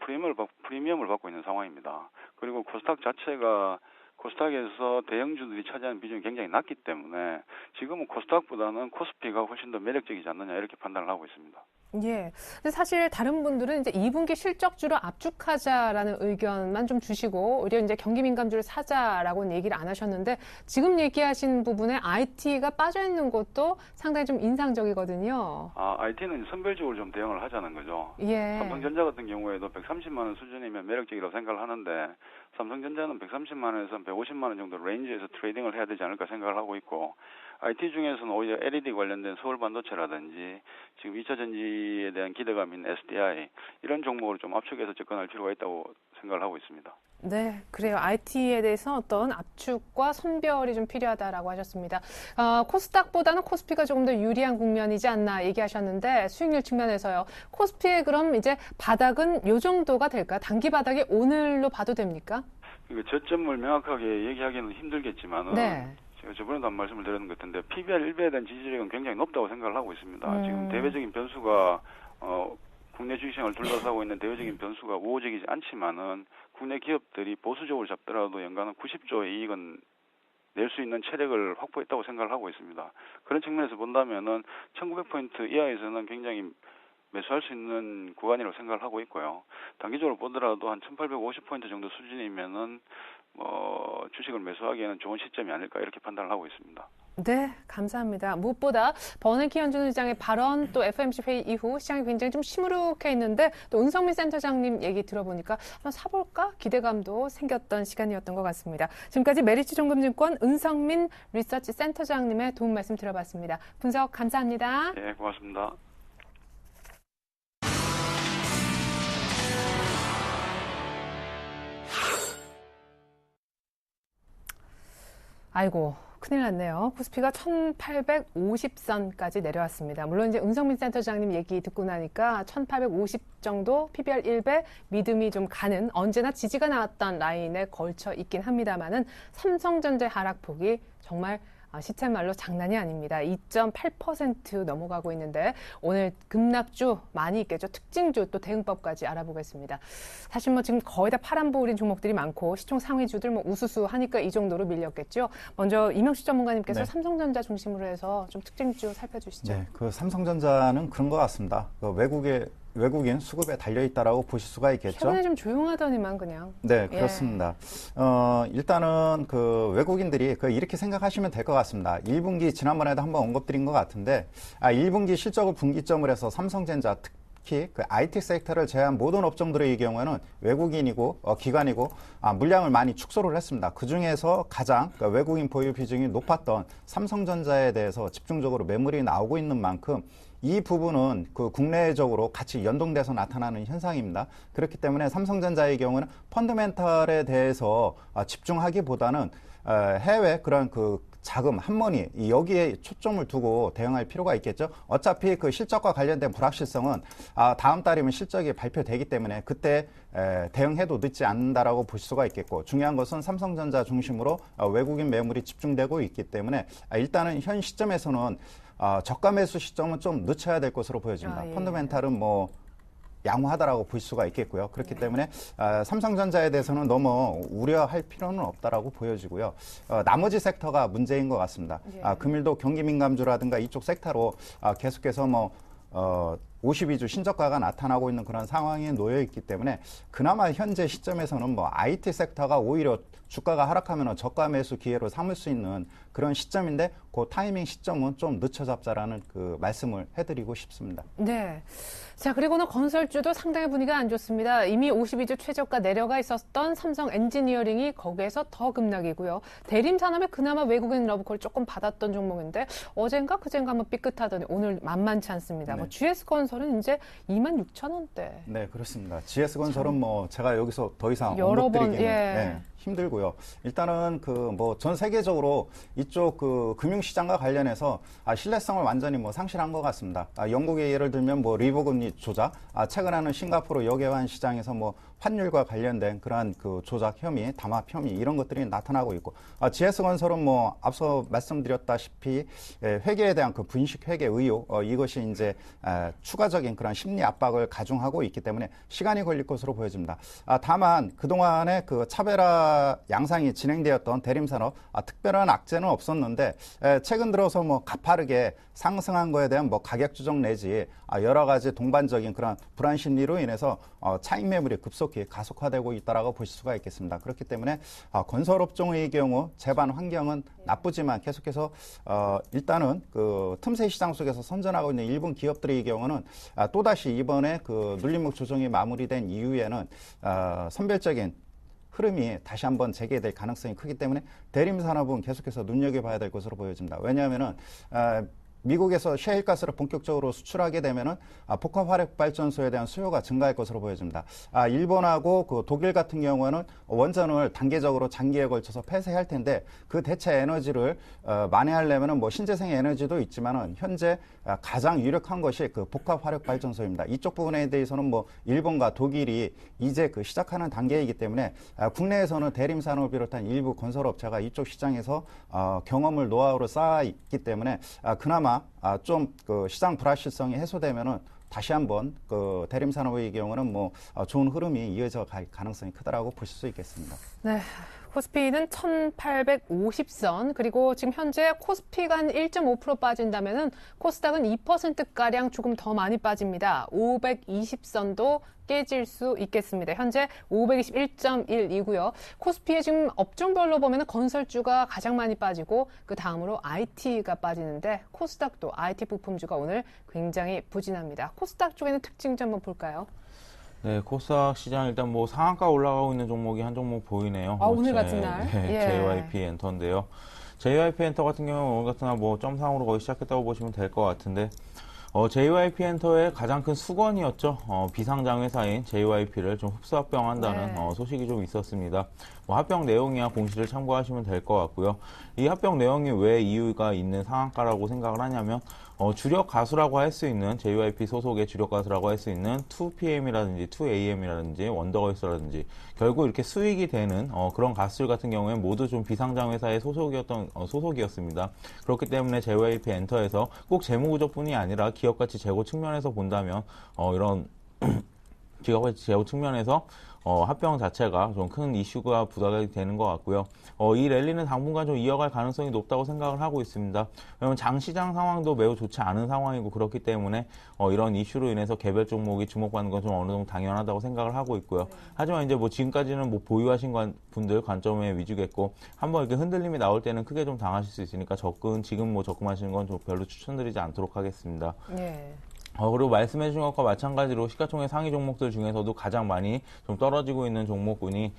프리미엄을 받고 있는 상황입니다. 그리고 코스닥 자체가 코스닥에서 대형주들이 차지하는 비중이 굉장히 낮기 때문에 지금은 코스닥보다는 코스피가 훨씬 더 매력적이지 않느냐 이렇게 판단을 하고 있습니다.
예. 근데 사실 다른 분들은 이제 2분기 실적주로 압축하자라는 의견만 좀 주시고, 오히려 이제 경기 민감주를 사자라고는 얘기를 안 하셨는데, 지금 얘기하신 부분에 IT가 빠져 있는 것도 상당히 좀 인상적이거든요.
IT는 선별적으로 좀 대응을 하자는 거죠.
예.
삼성전자 같은 경우에도 130만 원 수준이면 매력적이라고 생각을 하는데, 삼성전자는 130만 원에서 150만 원 정도 레인지에서 트레이딩을 해야 되지 않을까 생각을 하고 있고, IT 중에서는 오히려 LED 관련된 서울 반도체라든지 지금 2차 전지에 대한 기대감인 SDI 이런 종목을 좀 압축해서 접근할 필요가 있다고 생각을 하고 있습니다.
네, 그래요. IT에 대해서 어떤 압축과 선별이 좀 필요하다라고 하셨습니다. 코스닥보다는 코스피가 조금 더 유리한 국면이지 않나 얘기하셨는데, 수익률 측면에서요. 코스피의 그럼 이제 바닥은 요 정도가 될까? 단기 바닥이 오늘로 봐도 됩니까?
저점을 명확하게 얘기하기는 힘들겠지만은,
네.
제가 저번에도 한 말씀을 드렸는 것 같은데 PBR 1배에 대한 지지력은 굉장히 높다고 생각을 하고 있습니다. 지금 대외적인 변수가 국내 주식시장을 둘러싸고 있는 대외적인 변수가 우호적이지 않지만은, 국내 기업들이 보수적으로 잡더라도 연간 90조의 이익은 낼 수 있는 체력을 확보했다고 생각을 하고 있습니다. 그런 측면에서 본다면은 1900포인트 이하에서는 굉장히 매수할 수 있는 구간이라고 생각을 하고 있고요. 단기적으로 보더라도 한 1850포인트 정도 수준이면은 주식을 매수하기에는 좋은 시점이 아닐까 이렇게 판단을 하고 있습니다.
네, 감사합니다. 무엇보다 버냉키 현준 의장의 발언, 또 FOMC 회의 이후 시장이 굉장히 좀 시무룩해 있는데, 또 은성민 센터장님 얘기 들어보니까 한번 사볼까 기대감도 생겼던 시간이었던 것 같습니다. 지금까지 메리츠증권증권 은성민 리서치 센터장님의 도움 말씀 들어봤습니다. 분석 감사합니다.
네, 고맙습니다.
아이고, 큰일 났네요. 코스피가 1850선까지 내려왔습니다. 물론 이제 은성민 센터장님 얘기 듣고 나니까 1850 정도 PBR 1배 믿음이 좀 가는 언제나 지지가 나왔던 라인에 걸쳐 있긴 합니다만은 삼성전자 하락폭이 정말 시쳇말로 장난이 아닙니다. 2.8% 넘어가고 있는데 오늘 급락주 많이 있겠죠. 특징주 또 대응법까지 알아보겠습니다. 사실 뭐 지금 거의 다 파란보울인 종목들이 많고 시총 상위주들 뭐 우수수 하니까 이 정도로 밀렸겠죠. 먼저 이명식 전문가님께서
네.
삼성전자 중심으로 해서 좀 특징주 살펴주시죠.
네, 그 삼성전자는 그런 것 같습니다. 그 외국인 수급에 달려있다라고 보실 수가 있겠죠.
최근에 좀 조용하더니만 그냥.
네, 그렇습니다. 일단은 그 외국인들이 이렇게 생각하시면 될 것 같습니다. 1분기 지난번에도 한번 언급드린 것 같은데, 1분기 실적을 분기점을 해서 삼성전자 특히 그 IT 섹터를 제외한 모든 업종들의 경우에는 외국인이고 기관이고 물량을 많이 축소를 했습니다. 그 중에서 가장 외국인 보유 비중이 높았던 삼성전자에 대해서 집중적으로 매물이 나오고 있는 만큼 이 부분은 그 국내적으로 같이 연동돼서 나타나는 현상입니다. 그렇기 때문에 삼성전자의 경우는 펀더멘탈에 대해서 집중하기보다는 해외 그런 그 자금 한머니 여기에 초점을 두고 대응할 필요가 있겠죠. 어차피 그 실적과 관련된 불확실성은 다음 달이면 실적이 발표되기 때문에 그때 대응해도 늦지 않는다라고 볼 수가 있겠고, 중요한 것은 삼성전자 중심으로 외국인 매물이 집중되고 있기 때문에 일단은 현 시점에서는 저가 매수 시점은 좀 늦춰야 될 것으로 보여집니다.
예.
펀더멘탈은 뭐 양호하다라고 볼 수가 있겠고요. 그렇기 때문에 삼성전자에 대해서는 너무 우려할 필요는 없다라고 보여지고요. 나머지 섹터가 문제인 것 같습니다. 금일도 경기민감주라든가 이쪽 섹터로 계속해서 52주 신저가가 나타나고 있는 그런 상황에 놓여 있기 때문에 그나마 현재 시점에서는 IT 섹터가 오히려 주가가 하락하면 저가 매수 기회로 삼을 수 있는 그런 시점인데 그 타이밍 시점은 좀 늦춰 잡자라는 그 말씀을 해드리고 싶습니다.
네. 자, 그리고는 건설주도 상당히 분위기가 안 좋습니다. 이미 52주 최저가 내려가 있었던 삼성 엔지니어링이 거기에서 더 급락이고요. 대림산업에 그나마 외국인 러브콜 조금 받았던 종목인데 어젠가 그젠가 한번 삐끗하더니 오늘 만만치 않습니다.
네.
GS건설은 이제 26,000원대.
네, 그렇습니다. GS건설은 제가 여기서 더 이상
여러 번,
언급드리기는 힘들고요. 일단은 전 세계적으로 이쪽 그 금융시장과 관련해서 신뢰성을 완전히 상실한 것 같습니다. 영국의 예를 들면 리버금리 조작, 최근에는 싱가포르 여개환 시장에서 환율과 관련된 그러한 그 조작 혐의, 담합 혐의 이런 것들이 나타나고 있고, GS건설은 앞서 말씀드렸다시피 회계에 대한 그 분식 회계 의혹, 이것이 이제 추가적인 그런 심리 압박을 가중하고 있기 때문에 시간이 걸릴 것으로 보여집니다. 다만 그동안에 그 차별화 양상이 진행되었던 대림산업 특별한 악재는 없었는데 최근 들어서 가파르게 상승한 거에 대한 가격 조정 내지 여러 가지 동반적인 그런 불안 심리로 인해서 차익 매물이 급속히 가속화되고 있다라고 보실 수가 있겠습니다. 그렇기 때문에 건설업종의 경우 재반 환경은 나쁘지만 계속해서 일단은 그 틈새 시장 속에서 선전하고 있는 일본 기업들의 경우는 또다시 이번에 그 눌림목 조정이 마무리된 이후에는 선별적인 흐름이 다시 한번 재개될 가능성이 크기 때문에 대림산업은 계속해서 눈여겨봐야 될 것으로 보여집니다. 왜냐하면은 미국에서 셰일가스를 본격적으로 수출하게 되면은 복합화력발전소에 대한 수요가 증가할 것으로 보여집니다. 일본하고 그 독일 같은 경우에는 원전을 단계적으로 장기에 걸쳐서 폐쇄할 텐데 그 대체 에너지를 만회하려면은 신재생 에너지도 있지만은 현재 가장 유력한 것이 그 복합화력발전소입니다. 이쪽 부분에 대해서는 일본과 독일이 이제 그 시작하는 단계이기 때문에 국내에서는 대림산업을 비롯한 일부 건설업체가 이쪽 시장에서 경험을 노하우로 쌓아있기 때문에 그나마 좀 그 시장 불확실성이 해소되면은 다시 한번 그 대림산업의 경우는 좋은 흐름이 이어져 갈 가능성이 크다라고 보실 수 있겠습니다.
네. 코스피는 1850선, 그리고 지금 현재 코스피가 한 1.5% 빠진다면은 코스닥은 2%가량 조금 더 많이 빠집니다. 520선도 깨질 수 있겠습니다. 현재 521.1이고요. 코스피에 지금 업종별로 보면 건설주가 가장 많이 빠지고 그 다음으로 IT가 빠지는데 코스닥도 IT 부품주가 오늘 굉장히 부진합니다. 코스닥 쪽에는 특징 좀 한번 볼까요?
네, 코스닥 시장 일단 상한가 올라가고 있는 종목이 한 종목 보이네요.
오늘 같은 날.
네, JYP 엔터인데요. JYP 엔터 같은 경우는 오늘 같은 날 점상으로 거의 시작했다고 보시면 될 것 같은데, JYP 엔터의 가장 큰 수건이었죠. 비상장 회사인 JYP를 좀 흡수합병한다는
네.
소식이 좀 있었습니다. 합병 내용이야 공시를 참고하시면 될 것 같고요. 이 합병 내용이 왜 이유가 있는 상한가라고 생각을 하냐면 주력 가수라고 할 수 있는 JYP 소속의 주력 가수라고 할 수 있는 2PM이라든지 2AM이라든지 원더걸스라든지 결국 이렇게 수익이 되는 그런 가수들 같은 경우에는 모두 좀 비상장 회사의 소속이었습니다. 그렇기 때문에 JYP 엔터에서 꼭 재무구조뿐이 아니라 기업가치 제고 측면에서 본다면 이런 기업가치 제고 측면에서 합병 자체가 좀 큰 이슈가 부각이 되는 것 같고요. 이 랠리는 당분간 좀 이어갈 가능성이 높다고 생각을 하고 있습니다. 왜냐하면 장시장 상황도 매우 좋지 않은 상황이고 그렇기 때문에 이런 이슈로 인해서 개별 종목이 주목받는 건 좀 어느 정도 당연하다고 생각을 하고 있고요. 하지만 이제 뭐 지금까지는 뭐 보유하신 분들 관점에 위주겠고 한번 이렇게 흔들림이 나올 때는 크게 좀 당하실 수 있으니까 지금 뭐 접근하시는 건 좀 별로 추천드리지 않도록 하겠습니다.
네.
그리고 말씀해 주신 것과 마찬가지로 시가총액 상위 종목들 중에서도 가장 많이 좀 떨어지고 있는 종목군이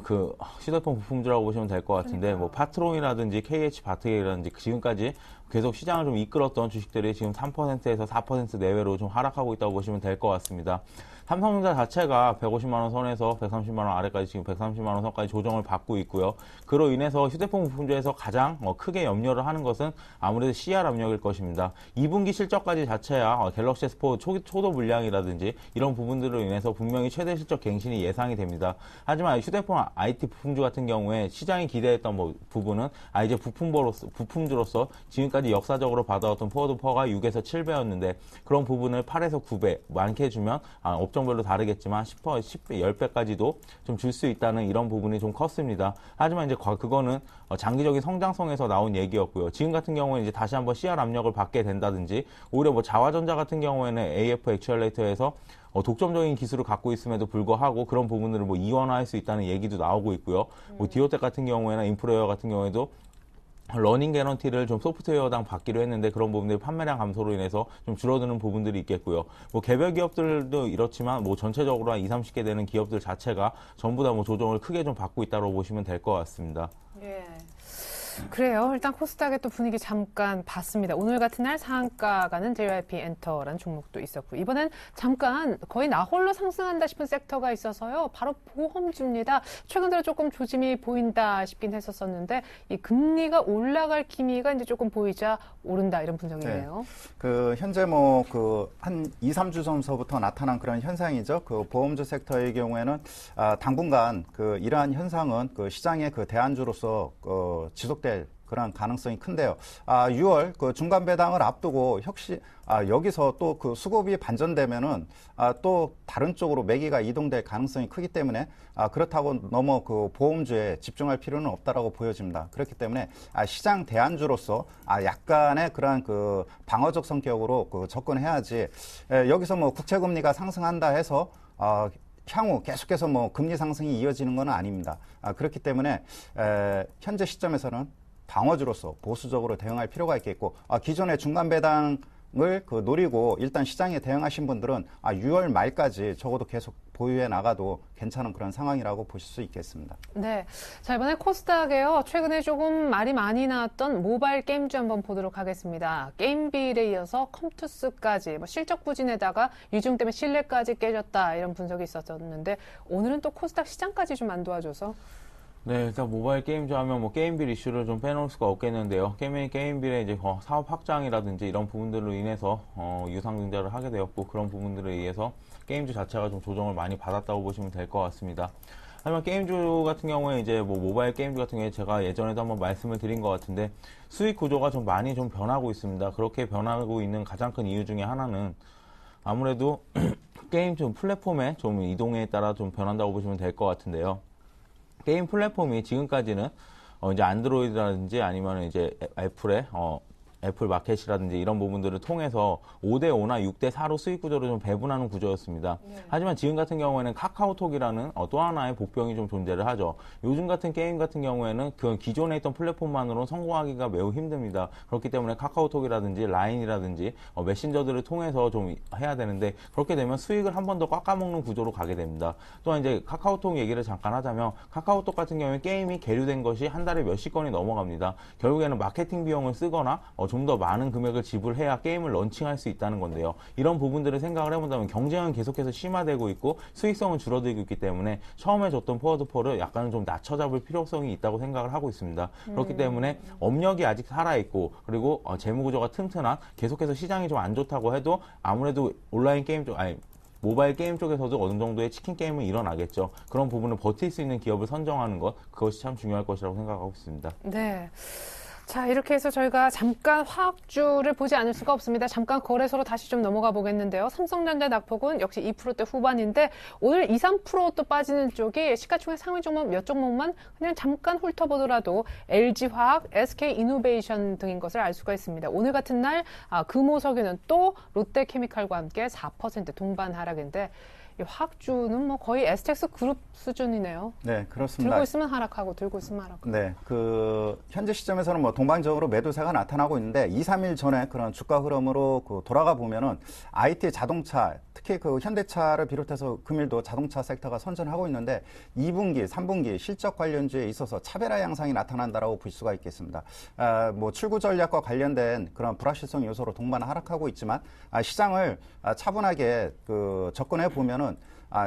그 휴대폰 부품주라고 보시면 될 것 같은데 뭐 파트론이라든지 KH 바트게이라든지 지금까지 계속 시장을 좀 이끌었던 주식들이 지금 3%에서 4% 내외로 좀 하락하고 있다고 보시면 될 것 같습니다. 삼성전자 자체가 150만 원 선에서 130만 원 아래까지 지금 130만 원 선까지 조정을 받고 있고요. 그로 인해서 휴대폰 부품주에서 가장 크게 염려를 하는 것은 아무래도 CR 압력일 것입니다. 2분기 실적까지 자체야 갤럭시 S4 초도 물량이라든지 이런 부분들로 인해서 분명히 최대 실적 갱신이 예상이 됩니다. 하지만 휴대폰 IT 부품주 같은 경우에 시장이 기대했던 부분은 이제 부품주로서 지금까지 역사적으로 받아왔던 포워드 퍼가 6에서 7배였는데 그런 부분을 8에서 9배 많게 해주면 업종별로 다르겠지만 10배까지도 좀 줄 수 있다는 이런 부분이 좀 컸습니다. 하지만 이제 그거는 장기적인 성장성에서 나온 얘기였고요. 지금 같은 경우는 이제 다시 한번 CR 압력을 받게 된다든지 오히려 뭐 자화전자 같은 경우에는 AF 액츄얼레이터에서 독점적인 기술을 갖고 있음에도 불구하고 그런 부분들을 뭐 이원화할 수 있다는 얘기도 나오고 있고요. 뭐 디오텍 같은 경우에나 인프레어 같은 경우에도 러닝 개런티를 좀 소프트웨어당 받기로 했는데 그런 부분들이 판매량 감소로 인해서 좀 줄어드는 부분들이 있겠고요. 뭐 개별 기업들도 이렇지만 뭐 전체적으로 한 20-30개 되는 기업들 자체가 전부 다 뭐 조정을 크게 좀 받고 있다고 보시면 될 것 같습니다.
예. 그래요. 일단 코스닥의 또 분위기 잠깐 봤습니다. 오늘 같은 날 상한가 가는 JYP 엔터라는 종목도 있었고 이번엔 잠깐 거의 나홀로 상승한다 싶은 섹터가 있어서요. 바로 보험주입니다. 최근 들어 조금 조짐이 보인다 싶긴 했었는데 이 금리가 올라갈 기미가 이제 조금 보이자 오른다 이런 분석이네요.
네. 현재 한 2-3주 전서부터 나타난 그런 현상이죠. 보험주 섹터의 경우에는 당분간 이러한 현상은 시장의 대안주로서 지속될 그런 가능성이 큰데요. 6월 중간 배당을 앞두고 여기서 또 수급이 반전되면은 또 다른 쪽으로 매기가 이동될 가능성이 크기 때문에 그렇다고 너무 보험주에 집중할 필요는 없다라고 보여집니다. 그렇기 때문에 시장 대안주로서 약간의 그러한 방어적 성격으로 접근해야지 여기서 뭐 국채금리가 상승한다 해서 향후 계속해서 금리 상승이 이어지는 건 아닙니다. 그렇기 때문에 현재 시점에서는 방어주로서 보수적으로 대응할 필요가 있겠고 기존의 중간 배당을 노리고 일단 시장에 대응하신 분들은 6월 말까지 적어도 계속 보유해 나가도 괜찮은 그런 상황이라고 보실 수 있겠습니다.
네. 자, 이번에 코스닥에요. 최근에 조금 말이 많이 나왔던 모바일 게임주 한번 보도록 하겠습니다. 게임빌에 이어서 컴투스까지 실적 부진에다가 유증 때문에 신뢰까지 깨졌다 이런 분석이 있었는데 오늘은 또 코스닥 시장까지 좀 안 도와줘서
네, 일단 모바일 게임주 하면 게임빌 이슈를 좀 빼놓을 수가 없겠는데요. 게임빌의 이제 사업 확장이라든지 이런 부분들로 인해서 유상증자를 하게 되었고 그런 부분들에 의해서 게임주 자체가 좀 조정을 많이 받았다고 보시면 될 것 같습니다. 하지만 게임주 같은 경우에 이제 모바일 게임주 같은 경우에 제가 예전에도 한번 말씀을 드린 것 같은데 수익 구조가 좀 많이 좀 변하고 있습니다. 그렇게 변하고 있는 가장 큰 이유 중에 하나는 아무래도 게임 플랫폼의 좀 이동에 따라 좀 변한다고 보시면 될 것 같은데요. 게임 플랫폼이 지금까지는 이제 안드로이드라든지 아니면 이제 애플 마켓이라든지 이런 부분들을 통해서 5대5나 6대4로 수익 구조를 좀 배분하는 구조였습니다. 네. 하지만 지금 같은 경우에는 카카오톡이라는 또 하나의 복병이 좀 존재를 하죠. 요즘 같은 게임 같은 경우에는 그 기존에 있던 플랫폼만으로는 성공하기가 매우 힘듭니다. 그렇기 때문에 카카오톡이라든지 라인이라든지 메신저들을 통해서 좀 해야 되는데 그렇게 되면 수익을 한 번 더 깎아먹는 구조로 가게 됩니다. 또한 이제 카카오톡 얘기를 잠깐 하자면 카카오톡 같은 경우에 게임이 계류된 것이 한 달에 몇십 건이 넘어갑니다. 결국에는 마케팅 비용을 쓰거나 좀 더 많은 금액을 지불해야 게임을 런칭할 수 있다는 건데요. 이런 부분들을 생각을 해본다면 경쟁은 계속해서 심화되고 있고 수익성은 줄어들고 있기 때문에 처음에 줬던 포워드폴을 약간은 좀 낮춰잡을 필요성이 있다고 생각을 하고 있습니다. 그렇기 때문에 업력이 아직 살아있고 그리고 재무구조가 튼튼한 계속해서 시장이 좀 안 좋다고 해도 아무래도 온라인 게임 쪽 모바일 게임 쪽에서도 어느 정도의 치킨 게임은 일어나겠죠. 그런 부분을 버틸 수 있는 기업을 선정하는 것, 그것이 참 중요할 것이라고 생각하고 있습니다.
네. 자, 이렇게 해서 저희가 잠깐 화학주를 보지 않을 수가 없습니다. 잠깐 거래소로 다시 좀 넘어가 보겠는데요. 삼성전자 낙폭은 역시 2%대 후반인데 오늘 2, 3%또 빠지는 쪽이 시가총액 상위 종목 몇 종목만 그냥 잠깐 훑어보더라도 LG화학, SK이노베이션 등인 것을 알 수가 있습니다. 오늘 같은 날 금호석유는 또 롯데케미칼과 함께 4% 동반 하락인데 이 화학주는 뭐 거의 에스텍스 그룹 수준이네요.
네, 그렇습니다.
들고 있으면 하락하고 들고 있으면 하락하고.
네, 현재 시점에서는 뭐 동반적으로 매도세가 나타나고 있는데 2, 3일 전에 그런 주가 흐름으로 돌아가 보면은 IT 자동차, 특히 현대차를 비롯해서 금일도 자동차 섹터가 선전하고 있는데 2분기, 3분기 실적 관련주에 있어서 차별화 양상이 나타난다라고 볼 수가 있겠습니다. 뭐 출구 전략과 관련된 그런 불확실성 요소로 동반 하락하고 있지만 시장을 차분하게 접근해 보면은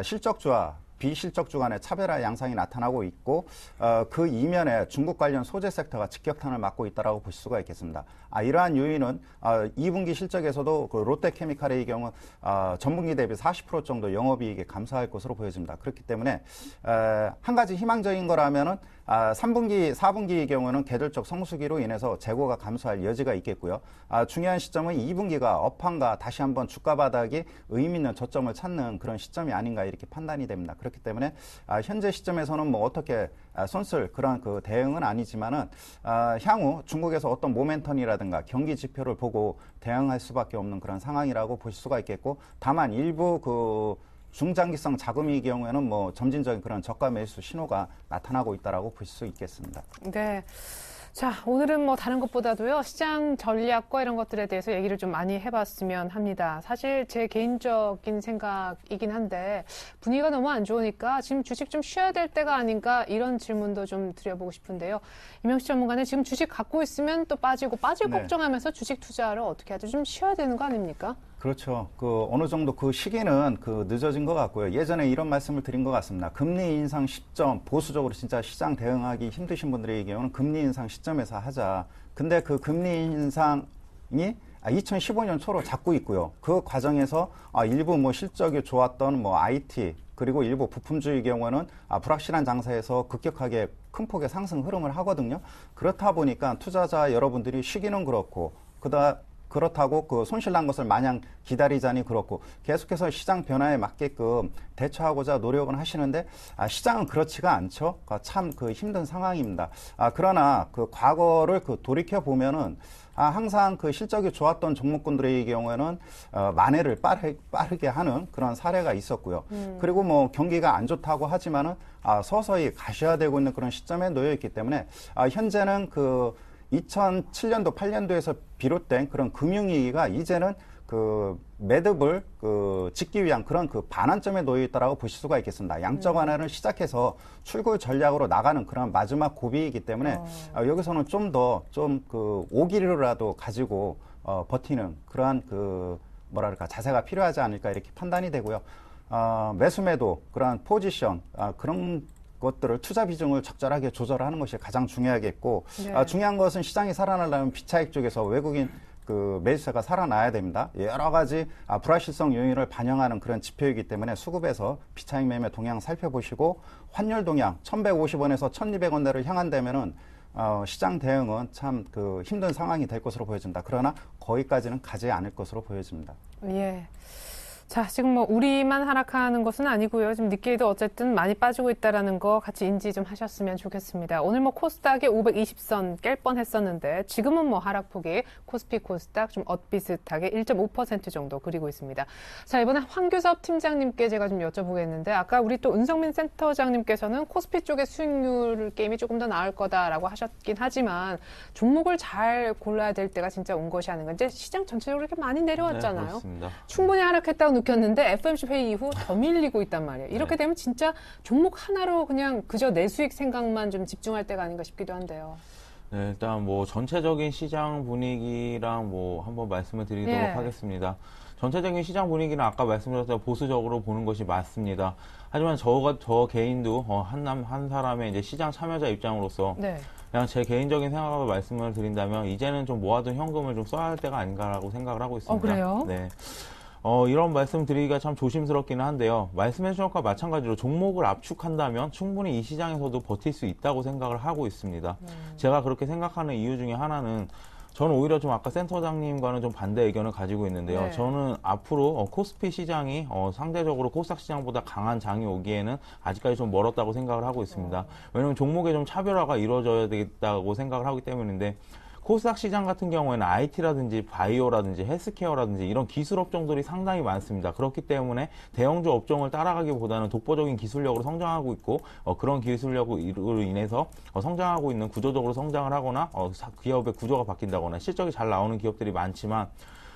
실적주와 비실적주 간의 차별화 양상이 나타나고 있고 그 이면에 중국 관련 소재 섹터가 직격탄을 맞고 있다라고 볼 수가 있겠습니다. 이러한 요인은 2분기 실적에서도 롯데케미칼의 경우 전분기 대비 40% 정도 영업이익이 감소할 것으로 보여집니다. 그렇기 때문에 한 가지 희망적인 거라면은 3분기, 4분기의 경우는 계절적 성수기로 인해서 재고가 감소할 여지가 있겠고요. 중요한 시점은 2분기가 업황과 다시 한번 주가 바닥이 의미 있는 저점을 찾는 그런 시점이 아닌가 이렇게 판단이 됩니다. 그렇기 때문에 현재 시점에서는 뭐 어떻게 손쓸 그런 대응은 아니지만은 향후 중국에서 어떤 모멘텀이라든가 경기 지표를 보고 대응할 수밖에 없는 그런 상황이라고 볼 수가 있겠고, 다만 일부 중장기성 자금의 경우에는 뭐 점진적인 그런 저가 매수 신호가 나타나고 있다라고 볼 수 있겠습니다.
네. 자, 오늘은 뭐 다른 것보다도요, 시장 전략과 이런 것들에 대해서 얘기를 좀 많이 해봤으면 합니다. 사실 제 개인적인 생각이긴 한데, 분위기가 너무 안 좋으니까 지금 주식 좀 쉬어야 될 때가 아닌가, 이런 질문도 좀 드려보고 싶은데요. 이명식 전문가는 지금 주식 갖고 있으면 또 빠지고, 빠질
네.
걱정하면서 주식 투자를 어떻게 하죠? 좀 쉬어야 되는 거 아닙니까?
그렇죠. 어느 정도 시기는 늦어진 것 같고요. 예전에 이런 말씀을 드린 것 같습니다. 금리 인상 시점, 보수적으로 진짜 시장 대응하기 힘드신 분들의 경우는 금리 인상 시점에서 하자. 근데 그 금리 인상이 2015년 초로 잡고 있고요. 그 과정에서 일부 뭐 실적이 좋았던 뭐 IT, 그리고 일부 부품주의 경우는 불확실한 장세에서 급격하게 큰 폭의 상승 흐름을 하거든요. 그렇다 보니까 투자자 여러분들이 쉬기는 그렇고, 그렇다고 손실난 것을 마냥 기다리자니 그렇고, 계속해서 시장 변화에 맞게끔 대처하고자 노력은 하시는데 시장은 그렇지가 않죠. 참 힘든 상황입니다. 그러나 과거를 돌이켜 보면은 항상 실적이 좋았던 종목군들의 경우에는 만회를 빠르게 하는 그런 사례가 있었고요. 그리고 뭐 경기가 안 좋다고 하지만은 서서히 가셔야 되고 있는 그런 시점에 놓여 있기 때문에 현재는 2007년도, 8년도에서 비롯된 그런 금융위기가 이제는 매듭을 짓기 위한 그런 반환점에 놓여 있다라고 보실 수가 있겠습니다. 양적 완화를 시작해서 출구 전략으로 나가는 그런 마지막 고비이기 때문에 여기서는 좀 더 오기로라도 가지고 버티는 그러한 자세가 필요하지 않을까 이렇게 판단이 되고요. 매수매도 그러한 포지션 그런 것들을 투자 비중을 적절하게 조절하는 것이 가장 중요하겠고,
네.
중요한 것은 시장이 살아나려면 비차익 쪽에서 외국인 매수세가 살아나야 됩니다. 여러 가지 불확실성 요인을 반영하는 그런 지표이기 때문에 수급에서 비차익 매매 동향 살펴보시고, 환율 동향 1,150원에서 1,200원대를 향한다면은 시장 대응은 참 힘든 상황이 될 것으로 보여집니다. 그러나 거기까지는 가지 않을 것으로 보여집니다.
예. 자, 지금 뭐 우리만 하락하는 것은 아니고요. 지금 니케이도 어쨌든 많이 빠지고 있다라는 거 같이 인지 좀 하셨으면 좋겠습니다. 오늘 뭐 코스닥이 520선 깰 뻔했었는데 지금은 뭐 하락폭이 코스피 코스닥 좀 엇비슷하게 1.5% 정도 그리고 있습니다. 자, 이번에 황규섭 팀장님께 제가 좀 여쭤보겠는데, 아까 우리 또 은성민 센터장님께서는 코스피 쪽의 수익률 게임이 조금 더 나을 거다라고 하셨긴 하지만 종목을 잘 골라야 될 때가 진짜 온 것이 아닌가. 이제 시장 전체적으로 이렇게 많이 내려왔잖아요.
네, 그렇습니다.
충분히 하락했다고 느꼈는데 FOMC 회의 이후 더 밀리고 있단 말이에요. 이렇게 되면 진짜 종목 하나로 그냥 그저 내 수익 생각만 좀 집중할 때가 아닌가 싶기도 한데요.
네, 일단 뭐 전체적인 시장 분위기랑 뭐 한번 말씀을 드리도록
예.
하겠습니다. 전체적인 시장 분위기는 아까 말씀드렸던 보수적으로 보는 것이 맞습니다. 하지만 저 개인도 한 사람의 이제 시장 참여자 입장으로서
네.
그냥 제 개인적인 생각으로 말씀을 드린다면 이제는 좀 모아둔 현금을 좀 써야 할 때가 아닌가라고 생각을 하고 있습니다.
그래요?
네. 이런 말씀 드리기가 참 조심스럽기는 한데요. 말씀해 주신 것과 마찬가지로 종목을 압축한다면 충분히 이 시장에서도 버틸 수 있다고 생각을 하고 있습니다. 제가 그렇게 생각하는 이유 중에 하나는 저는 오히려 좀 아까 센터장님과는 좀 반대 의견을 가지고 있는데요.
네.
저는 앞으로 코스피 시장이 상대적으로 코스닥 시장보다 강한 장이 오기에는 아직까지 좀 멀었다고 생각을 하고 있습니다. 왜냐하면 종목에 좀 차별화가 이루어져야 되겠다고 생각을 하기 때문인데 코스닥 시장 같은 경우에는 IT라든지 바이오라든지 헬스케어라든지 이런 기술 업종들이 상당히 많습니다. 그렇기 때문에 대형주 업종을 따라가기보다는 독보적인 기술력으로 성장하고 있고 그런 기술력으로 인해서 성장하고 있는 구조적으로 성장을 하거나 기업의 구조가 바뀐다거나 실적이 잘 나오는 기업들이 많지만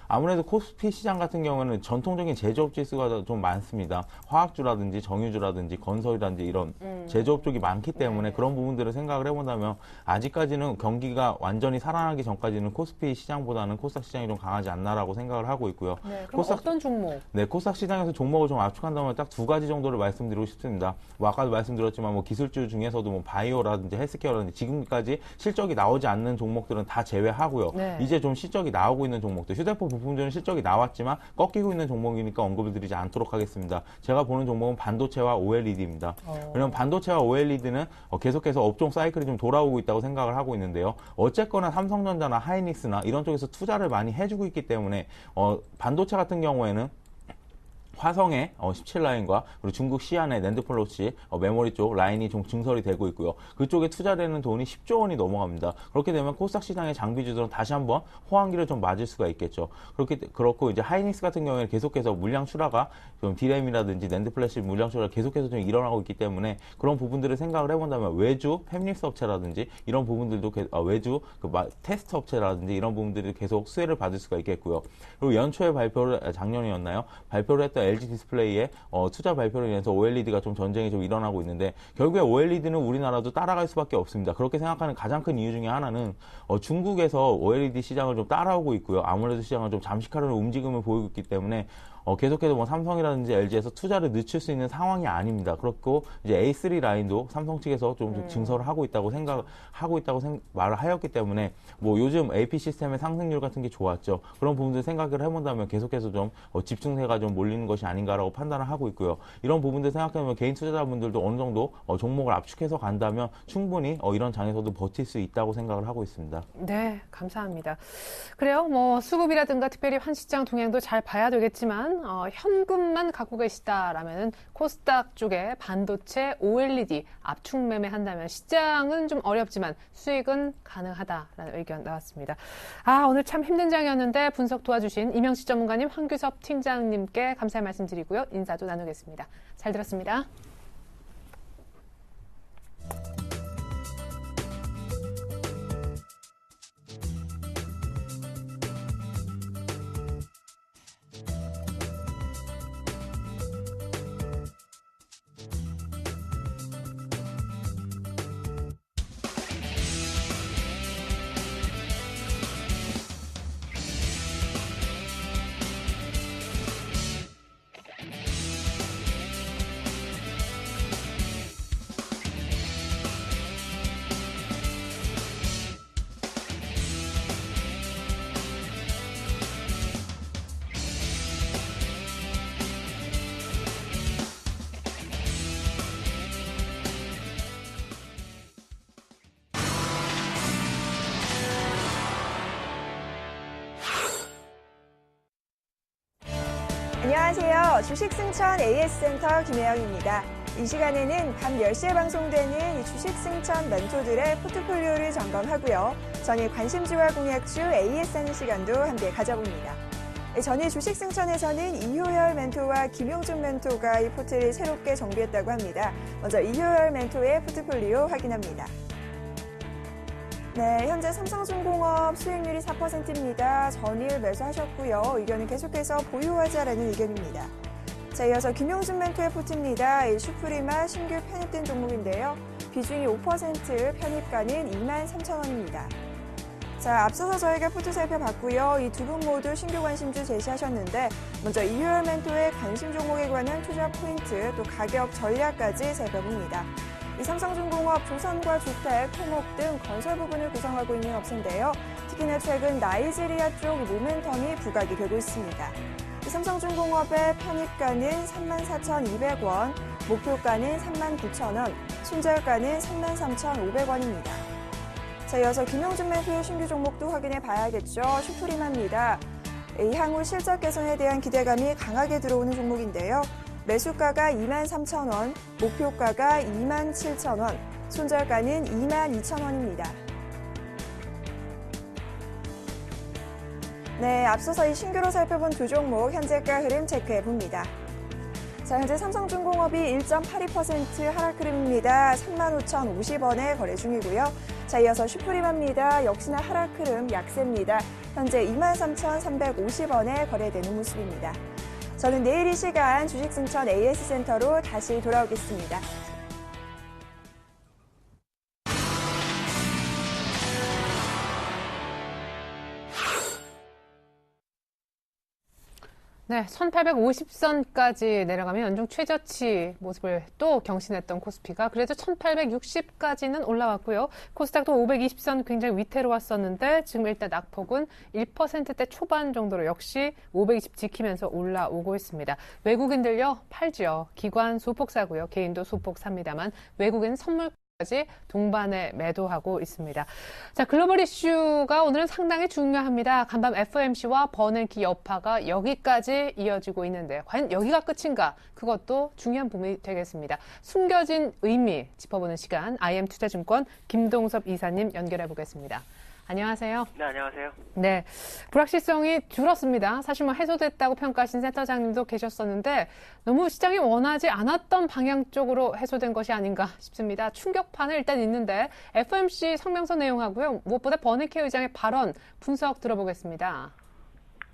아무래도 코스피 시장 같은 경우에는 전통적인 제조업 지수가 좀 많습니다. 화학주라든지 정유주라든지 건설이라든지 이런 제조업 쪽이 많기 때문에 그런 부분들을 생각을 해본다면 아직까지는 경기가 완전히 살아나기 전까지는 코스피 시장보다는 코스닥 시장이 좀 강하지 않나라고 생각을 하고 있고요.
네. 그럼 어떤 종목?
네, 코스닥 시장에서 종목을 좀 압축한다면 딱 두 가지 정도를 말씀드리고 싶습니다. 뭐 아까도 말씀드렸지만 뭐 기술주 중에서도 뭐 바이오라든지 헬스케어라든지 지금까지 실적이 나오지 않는 종목들은 다 제외하고요.
네.
이제 좀 실적이 나오고 있는 종목들, 휴대폰 부품주는 실적이 나왔지만 꺾이고 있는 종목이니까 언급을 드리지 않도록 하겠습니다. 제가 보는 종목은 반도체와 OLED입니다. 왜냐하면 반도체와 OLED는 계속해서 업종 사이클이 좀 돌아오고 있다고 생각을 하고 있는데요. 어쨌거나 삼성전자나 하이닉스나 이런 쪽에서 투자를 많이 해주고 있기 때문에 반도체 같은 경우에는 화성의 17라인과 그리고 중국 시안의 낸드플러시 메모리 쪽 라인이 좀 증설이 되고 있고요. 그쪽에 투자되는 돈이 10조 원이 넘어갑니다. 그렇게 되면 코스닥 시장의 장비주들은 다시 한번 호황기를 좀 맞을 수가 있겠죠. 그렇고 이제 하이닉스 같은 경우에는 계속해서 물량 출하가 좀 D램이라든지 낸드플래시 물량 출하가 계속해서 좀 일어나고 있기 때문에 그런 부분들을 생각을 해본다면 외주 팹립스 업체라든지 이런 부분들도 외주 테스트 업체라든지 이런 부분들이 계속 수혜를 받을 수가 있겠고요. 그리고 연초에 작년이었나요? 발표를 했던 LG 디스플레이의 투자 발표로 인해서 OLED가 좀 전쟁이 좀 일어나고 있는데 결국에 OLED는 우리나라도 따라갈 수밖에 없습니다. 그렇게 생각하는 가장 큰 이유 중에 하나는 중국에서 OLED 시장을 좀 따라오고 있고요. 아무래도 시장을 좀 잠식하려는 움직임을 보이고 있기 때문에 계속해서 뭐 삼성이라든지 LG에서 투자를 늦출 수 있는 상황이 아닙니다. 그렇고 이제 A3 라인도 삼성 측에서 좀 증설을 하고 있다고 말을 하였기 때문에 뭐 요즘 AP 시스템의 상승률 같은 게 좋았죠. 그런 부분들 생각을 해본다면 계속해서 좀 집중세가 좀 몰리는 것이 아닌가라고 판단을 하고 있고요. 이런 부분들 생각해보면 개인 투자자분들도 어느 정도 종목을 압축해서 간다면 충분히 이런 장에서도 버틸 수 있다고 생각을 하고 있습니다.
네, 감사합니다. 그래요. 뭐 수급이라든가 특별히 환시장 동향도 잘 봐야 되겠지만 현금만 갖고 계시다라면 코스닥 쪽에 반도체, OLED 압축 매매한다면 시장은 좀 어렵지만 수익은 가능하다라는 의견 나왔습니다. 오늘 참 힘든 장이었는데 분석 도와주신 이명식 전문가님, 황규섭 팀장님께 감사의 말씀드리고요. 인사도 나누겠습니다. 잘 들었습니다.
안녕하세요. 주식승천 AS센터 김혜영입니다. 이 시간에는 밤 10시에 방송되는 이 주식승천 멘토들의 포트폴리오를 점검하고요. 전일 관심주와 공약주 AS 하는 시간도 함께 가져봅니다. 전일 주식승천에서는 이효열 멘토와 김용준 멘토가 이 포트를 새롭게 정비했다고 합니다. 먼저 이효열 멘토의 포트폴리오 확인합니다. 네, 현재 삼성중공업 수익률이 4%입니다. 전일 매수하셨고요. 의견은 계속해서 보유하자라는 의견입니다. 자, 이어서 김용준 멘토의 포트입니다. 이 슈프리마 신규 편입된 종목인데요. 비중이 5%, 편입가는 23,000원입니다. 자, 앞서서 저희가 푸드 살펴봤고요. 이 두 분 모두 신규 관심주 제시하셨는데 먼저 이유얼멘토의 관심 종목에 관한 투자 포인트, 또 가격 전략까지 살펴봅니다. 이 삼성중공업, 조선과 주택, 토목 등 건설 부분을 구성하고 있는 업체인데요. 특히나 최근 나이지리아 쪽 모멘텀이 부각이 되고 있습니다. 이 삼성중공업의 편입가는 34,200원, 목표가는 39,000원, 순절가는 33,500원입니다. 자, 이어서 김용준 멘토의 신규 종목도 확인해 봐야겠죠. 슈프림합니다. 향후 실적 개선에 대한 기대감이 강하게 들어오는 종목인데요. 매수가가 23,000원, 목표가가 27,000원, 손절가는 22,000원입니다. 네, 앞서서 이 신규로 살펴본 두 종목 현재가 흐름 체크해 봅니다. 자, 현재 삼성중공업이 1.82% 하락 흐름입니다. 35,050원에 거래 중이고요. 자, 이어서 슈프림합니다. 역시나 하락 흐름 약세입니다. 현재 23,350원에 거래되는 모습입니다. 저는 내일 이 시간 주식승천 AS센터로 다시 돌아오겠습니다.
네, 1850선까지 내려가면 연중 최저치 모습을 또 경신했던 코스피가 그래도 1860까지는 올라왔고요. 코스닥도 520선 굉장히 위태로웠었는데 지금 일단 낙폭은 1%대 초반 정도로 역시 520 지키면서 올라오고 있습니다. 외국인들요, 팔죠. 기관 소폭 사고요. 개인도 소폭 삽니다만 외국인 선물 까지 동반에 매도하고 있습니다. 자, 글로벌 이슈가 오늘은 상당히 중요합니다. 간밤 FOMC와 버냉키 여파가 여기까지 이어지고 있는데 과연 여기가 끝인가? 그것도 중요한 부분이 되겠습니다. 숨겨진 의미 짚어보는 시간 IM투자증권 김동섭 이사님 연결해 보겠습니다. 안녕하세요.
네, 안녕하세요.
네, 불확실성이 줄었습니다. 사실 뭐 해소됐다고 평가하신 센터장님도 계셨었는데 너무 시장이 원하지 않았던 방향 쪽으로 해소된 것이 아닌가 싶습니다. 충격파는 일단 있는데 FOMC 성명서 내용하고요. 무엇보다 버냉키 의장의 발언 분석 들어보겠습니다.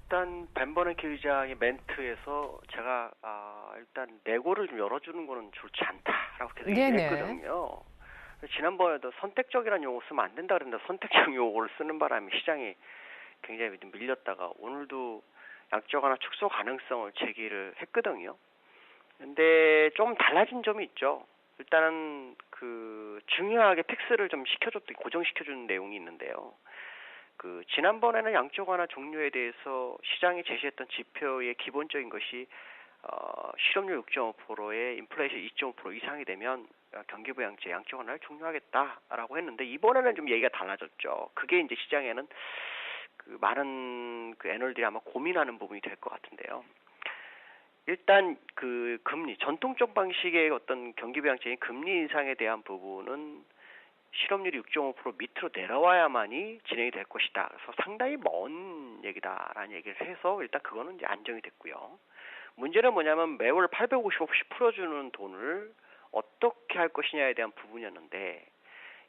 일단 벤 버냉키 의장의 멘트에서 제가 일단 내고를 좀 열어주는 거는 좋지 않다라고 계속 얘기했거든요. 지난번에도 선택적이라는 용어 쓰면 안 된다 그랬는데 선택적 용어를 쓰는 바람에 시장이 굉장히 밀렸다가 오늘도 양적 완화 축소 가능성을 제기를 했거든요. 근데 좀 달라진 점이 있죠. 일단은 중요하게 픽스를 좀 고정시켜주는 내용이 있는데요. 지난번에는 양적 완화 종료에 대해서 시장이 제시했던 지표의 기본적인 것이 실업률 6.5%에 인플레이션 2.5% 이상이 되면 경기부양제 양적 완화를 종료하겠다라고 했는데 이번에는 좀 얘기가 달라졌죠. 그게 이제 시장에는 많은 애널들이 아마 고민하는 부분이 될 것 같은데요. 일단 금리 전통적 방식의 어떤 경기부양제인 금리 인상에 대한 부분은 실업률이 6.5% 밑으로 내려와야만이 진행이 될 것이다. 그래서 상당히 먼 얘기다라는 얘기를 해서 일단 그거는 이제 안정이 됐고요. 문제는 뭐냐면 매월 850억씩 풀어주는 돈을 어떻게 할 것이냐에 대한 부분이었는데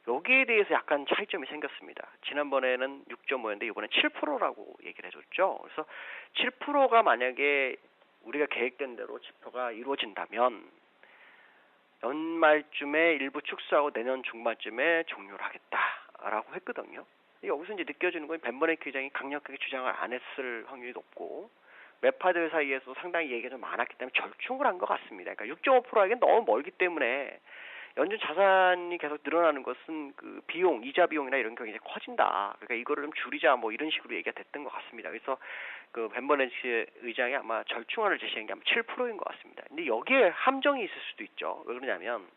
여기에 대해서 약간 차이점이 생겼습니다. 지난번에는 6.5였는데 이번엔 7%라고 얘기를 해줬죠. 그래서 7%가 만약에 우리가 계획된 대로 지표가 이루어진다면 연말쯤에 일부 축소하고 내년 중반쯤에 종료를 하겠다라고 했거든요. 여기서 이제 느껴지는 건 벤 버냉키 의장이 강력하게 주장을 안 했을 확률이 높고 매파들 사이에서 상당히 얘기가 좀 많았기 때문에 절충을 한 것 같습니다. 그러니까 6.5%에겐 너무 멀기 때문에 연준 자산이 계속 늘어나는 것은 비용, 이자 비용이나 이런 게 굉장히 커진다. 그러니까 이거를 좀 줄이자 뭐 이런 식으로 얘기가 됐던 것 같습니다. 그래서 벤 버냉키 의장이 아마 절충안을 제시한 게 아마 7%인 것 같습니다. 근데 여기에 함정이 있을 수도 있죠. 왜 그러냐면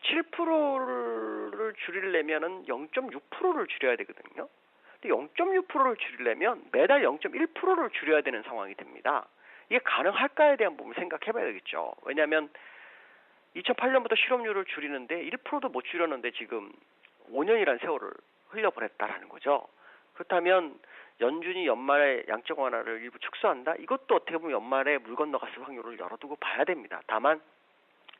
7%를 줄이려면은 0.6%를 줄여야 되거든요. 0.6%를 줄이려면 매달 0.1%를 줄여야 되는 상황이 됩니다. 이게 가능할까에 대한 부분을 생각해봐야 되겠죠. 왜냐하면 2008년부터 실업률을 줄이는데 1%도 못 줄였는데 지금 5년이라는 세월을 흘려보냈다라는 거죠. 그렇다면 연준이 연말에 양적 완화를 일부 축소한다? 이것도 어떻게 보면 연말에 물 건너갔을 확률을 열어두고 봐야 됩니다. 다만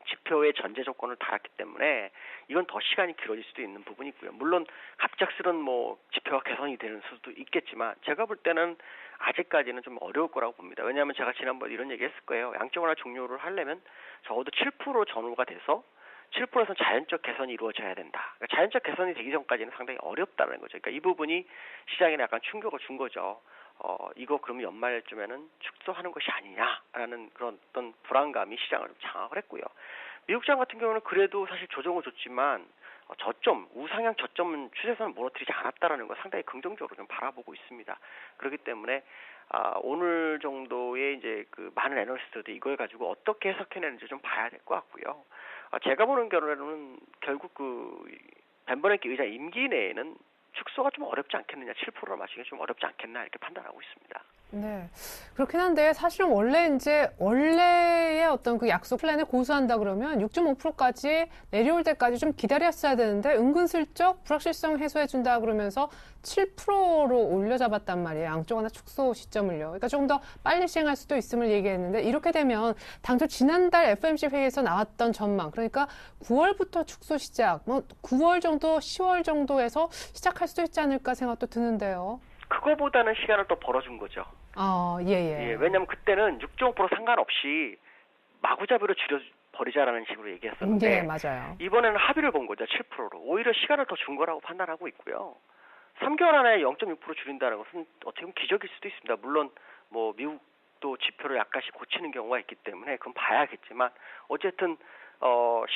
지표의 전제 조건을 달았기 때문에 이건 더 시간이 길어질 수도 있는 부분이 있고요. 물론 갑작스런 지표가 개선이 되는 수도 있겠지만 제가 볼 때는 아직까지는 좀 어려울 거라고 봅니다. 왜냐하면 제가 지난번에 이런 얘기 했을 거예요. 양적 완화 종료를 하려면 적어도 7% 전후가 돼서 7%에서는 자연적 개선이 이루어져야 된다. 그러니까 자연적 개선이 되기 전까지는 상당히 어렵다는 거죠. 그러니까 이 부분이 시장에 약간 충격을 준 거죠. 이거 그러면 연말쯤에는 축소하는 것이 아니냐라는 그런 어떤 불안감이 시장을 좀 장악을 했고요. 미국 시장 같은 경우는 그래도 사실 조정을 줬지만 우상향 저점은 추세선을 무너뜨리지 않았다라는 걸 상당히 긍정적으로 좀 바라보고 있습니다. 그렇기 때문에 오늘 정도의 이제 그 많은 애널리스트들이 이걸 가지고 어떻게 해석해내는지 좀 봐야 될 것 같고요. 제가 보는 결론은 결국 벤 버냉키 의장 임기 내에는 축소가 좀 어렵지 않겠느냐, 7%를 맞추기가 좀 어렵지 않겠나 이렇게 판단하고 있습니다.
네. 그렇긴 한데 사실은 원래의 어떤 그 약속 플랜을 고수한다 그러면 6.5%까지 내려올 때까지 좀 기다렸어야 되는데 은근슬쩍 불확실성 해소해준다 그러면서 7%로 올려잡았단 말이에요. 양쪽 하나 축소 시점을요. 그러니까 조금 더 빨리 시행할 수도 있음을 얘기했는데 이렇게 되면 당초 지난달 FOMC 회의에서 나왔던 전망, 그러니까 9월부터 축소 시작, 9월 정도, 10월 정도에서 시작할 수도 있지 않을까 생각도 드는데요.
그거보다는 시간을 또 벌어준 거죠.
예.
왜냐하면 그때는 6.5% 상관없이 마구잡이로 줄여버리자라는 식으로 얘기했었는데,
예, 맞아요.
이번에는 합의를 본 거죠. 7%로. 오히려 시간을 더 준 거라고 판단하고 있고요. 3개월 안에 0.6% 줄인다는 것은 어떻게 보면 기적일 수도 있습니다. 물론 미국도 지표를 약간씩 고치는 경우가 있기 때문에 그건 봐야겠지만 어쨌든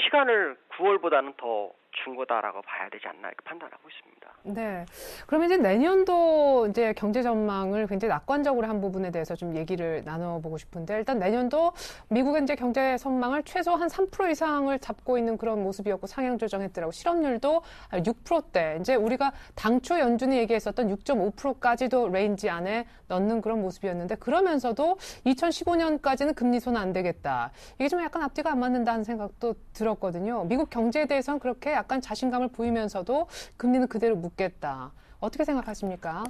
시간을 9월보다는 더 준 거다라고 봐야 되지 않나 이렇게 판단하고 있습니다.
네. 그러면 이제 내년도 이제 경제 전망을 굉장히 낙관적으로 한 부분에 대해서 좀 얘기를 나눠보고 싶은데, 일단 내년도 미국의 이제 경제 전망을 최소 한 3% 이상을 잡고 있는 그런 모습이었고 상향 조정했더라고. 실업률도 6%대. 이제 우리가 당초 연준이 얘기했었던 6.5%까지도 레인지 안에 넣는 그런 모습이었는데, 그러면서도 2015년까지는 금리 손 안 되겠다. 이게 좀 약간 앞뒤가 안 맞는다는 생각도 들었거든요. 미국 경제에 대해서는 그렇게 약간 자신감을 보이면서도 금리는 그대로 묻겠다. 어떻게 생각하십니까?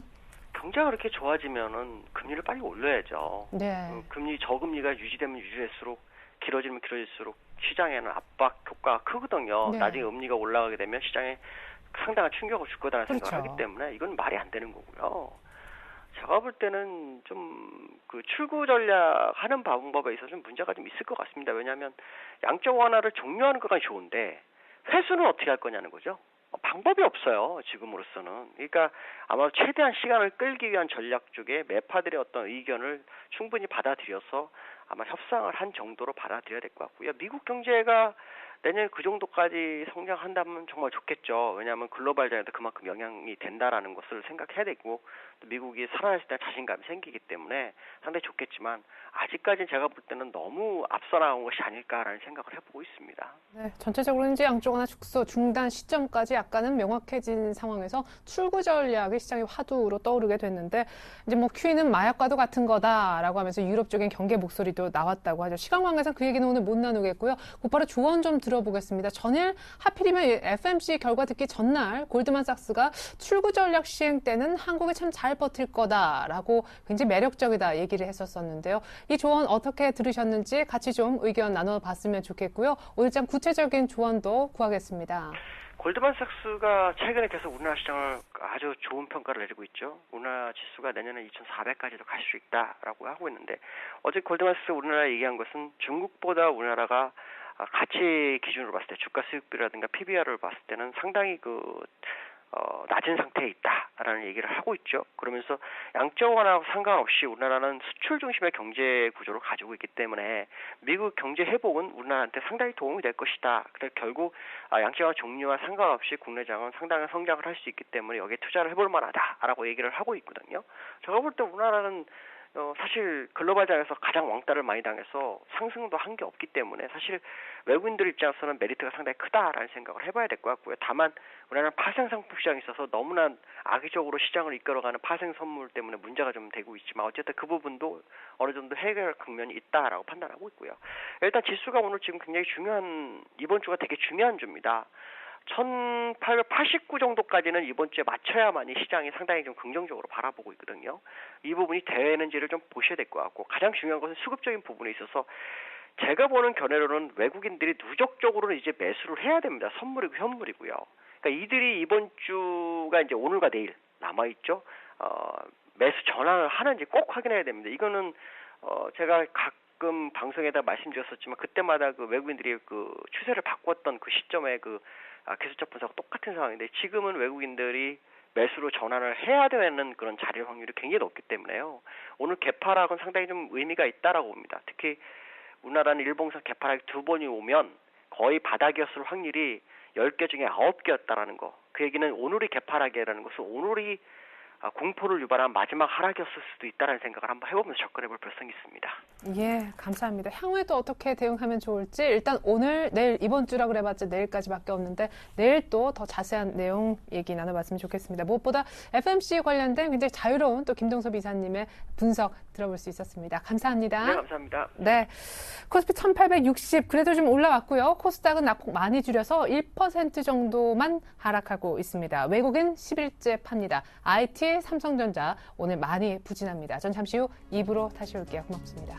경제가 그렇게 좋아지면은 금리를 빨리 올려야죠.
네.
금리 저금리가 유지되면 유지될수록 길어지면 길어질수록 시장에는 압박 효과가 크거든요.
네.
나중에 금리가 올라가게 되면 시장에 상당한 충격을 줄 거다라는
그렇죠.
생각을 하기 때문에 이건 말이 안 되는 거고요. 제가 볼 때는 좀 그 출구 전략하는 방법에 있어서 좀 문제가 좀 있을 것 같습니다. 왜냐하면 양적 완화를 종료하는 것까지 좋은데 회수는 어떻게 할 거냐는 거죠. 방법이 없어요. 지금으로서는. 그러니까 아마 최대한 시간을 끌기 위한 전략 쪽에 매파들의 어떤 의견을 충분히 받아들여서 아마 협상을 한 정도로 받아들여야 될 것 같고요. 미국 경제가 내년에 그 정도까지 성장한다면 정말 좋겠죠. 왜냐하면 글로벌 장에도 그만큼 영향이 된다라는 것을 생각해야 되고, 또 미국이 살아날 때 자신감이 생기기 때문에 상당히 좋겠지만 아직까지는 제가 볼 때는 너무 앞서 나온 것이 아닐까라는 생각을 해보고 있습니다.
네, 전체적으로 이제 양쪽 하나 축소 중단 시점까지 약간은 명확해진 상황에서 출구 전략이 시장의 화두로 떠오르게 됐는데, 이제 QE는 마약과도 같은 거다라고 하면서 유럽 쪽엔 경계 목소리도 나왔다고 하죠. 시간 관계상 그 얘기는 오늘 못 나누겠고요. 곧바로 조언 좀 들어보겠습니다. 전일 하필이면 FMC 결과 듣기 전날 골드만삭스가 출구 전략 시행 때는 한국이 참 잘 버틸 거다라고 굉장히 매력적이다 얘기를 했었었는데요. 이 조언 어떻게 들으셨는지 같이 좀 의견 나눠봤으면 좋겠고요. 오늘 좀 구체적인 조언도 구하겠습니다.
골드만삭스가 최근에 계속 우리나라 시장을 아주 좋은 평가를 내리고 있죠. 우리나라 지수가 내년에 2,400까지도 갈 수 있다라고 하고 있는데, 어제 골드만삭스 우리나라 얘기한 것은 중국보다 우리나라가 가치 기준으로 봤을 때 주가 수익비라든가 PBR을 봤을 때는 상당히 낮은 상태에 있다라는 얘기를 하고 있죠. 그러면서 양적 완화하고 상관없이 우리나라는 수출 중심의 경제 구조를 가지고 있기 때문에 미국 경제 회복은 우리나라한테 상당히 도움이 될 것이다. 그래서 결국 양적 완화 종류와 상관없이 국내장은 상당한 성장을 할 수 있기 때문에 여기에 투자를 해볼 만하다라고 얘기를 하고 있거든요. 제가 볼 때 우리나라는 사실 글로벌장에서 가장 왕따를 많이 당해서 상승도 한 게 없기 때문에 사실 외국인들 입장에서는 메리트가 상당히 크다라는 생각을 해봐야 될 것 같고요. 다만 우리나라는 파생 상품 시장에 있어서 너무나 악의적으로 시장을 이끌어가는 파생 선물 때문에 문제가 좀 되고 있지만 어쨌든 그 부분도 어느 정도 해결 국면이 있다라고 판단하고 있고요. 일단 지수가 오늘 지금 굉장히 이번 주가 되게 중요한 주입니다. 1889 정도까지는 이번 주에 맞춰야만이 시장이 상당히 좀 긍정적으로 바라보고 있거든요. 이 부분이 되는지를 좀 보셔야 될 것 같고, 가장 중요한 것은 수급적인 부분에 있어서 제가 보는 견해로는 외국인들이 누적적으로는 이제 매수를 해야 됩니다. 선물이고 현물이고요. 그러니까 이들이 이번 주가 이제 오늘과 내일 남아있죠. 매수 전환을 하는지 꼭 확인해야 됩니다. 이거는 제가 각 가끔 방송에다 말씀드렸었지만 그때마다 그 외국인들이 그 추세를 바꿨던 그 시점에 그 기술적 분석 똑같은 상황인데 지금은 외국인들이 매수로 전환을 해야 되는 그런 자리 확률이 굉장히 높기 때문에요. 오늘 개파락은 상당히 좀 의미가 있다라고 봅니다. 특히 우리나라는 일봉상 개파락이 2번이 오면 거의 바닥이었을 확률이 10개 중에 9개였다라는 거. 그 얘기는 오늘이 개파락이라는 것은 오늘이 공포를 유발한 마지막 하락이었을 수도 있다는 생각을 한번 해보면서 접근해볼 필요성이 있습니다.
예, 감사합니다. 향후에도 어떻게 대응하면 좋을지 일단 오늘, 내일, 이번 주라 그래봤자 내일까지밖에 없는데 내일 또 더 자세한 내용 얘기 나눠봤으면 좋겠습니다. 무엇보다 FMC 관련된 굉장히 자유로운 또 김동섭 이사님의 분석 들어볼 수 있었습니다. 감사합니다.
네, 감사합니다.
네, 코스피 1860 그래도 좀 올라왔고요. 코스닥은 낙폭 많이 줄여서 1% 정도만 하락하고 있습니다. 외국인 11째 팝니다. IT, 삼성전자 오늘 많이 부진합니다. 전 잠시 후 2부로 다시 올게요. 고맙습니다.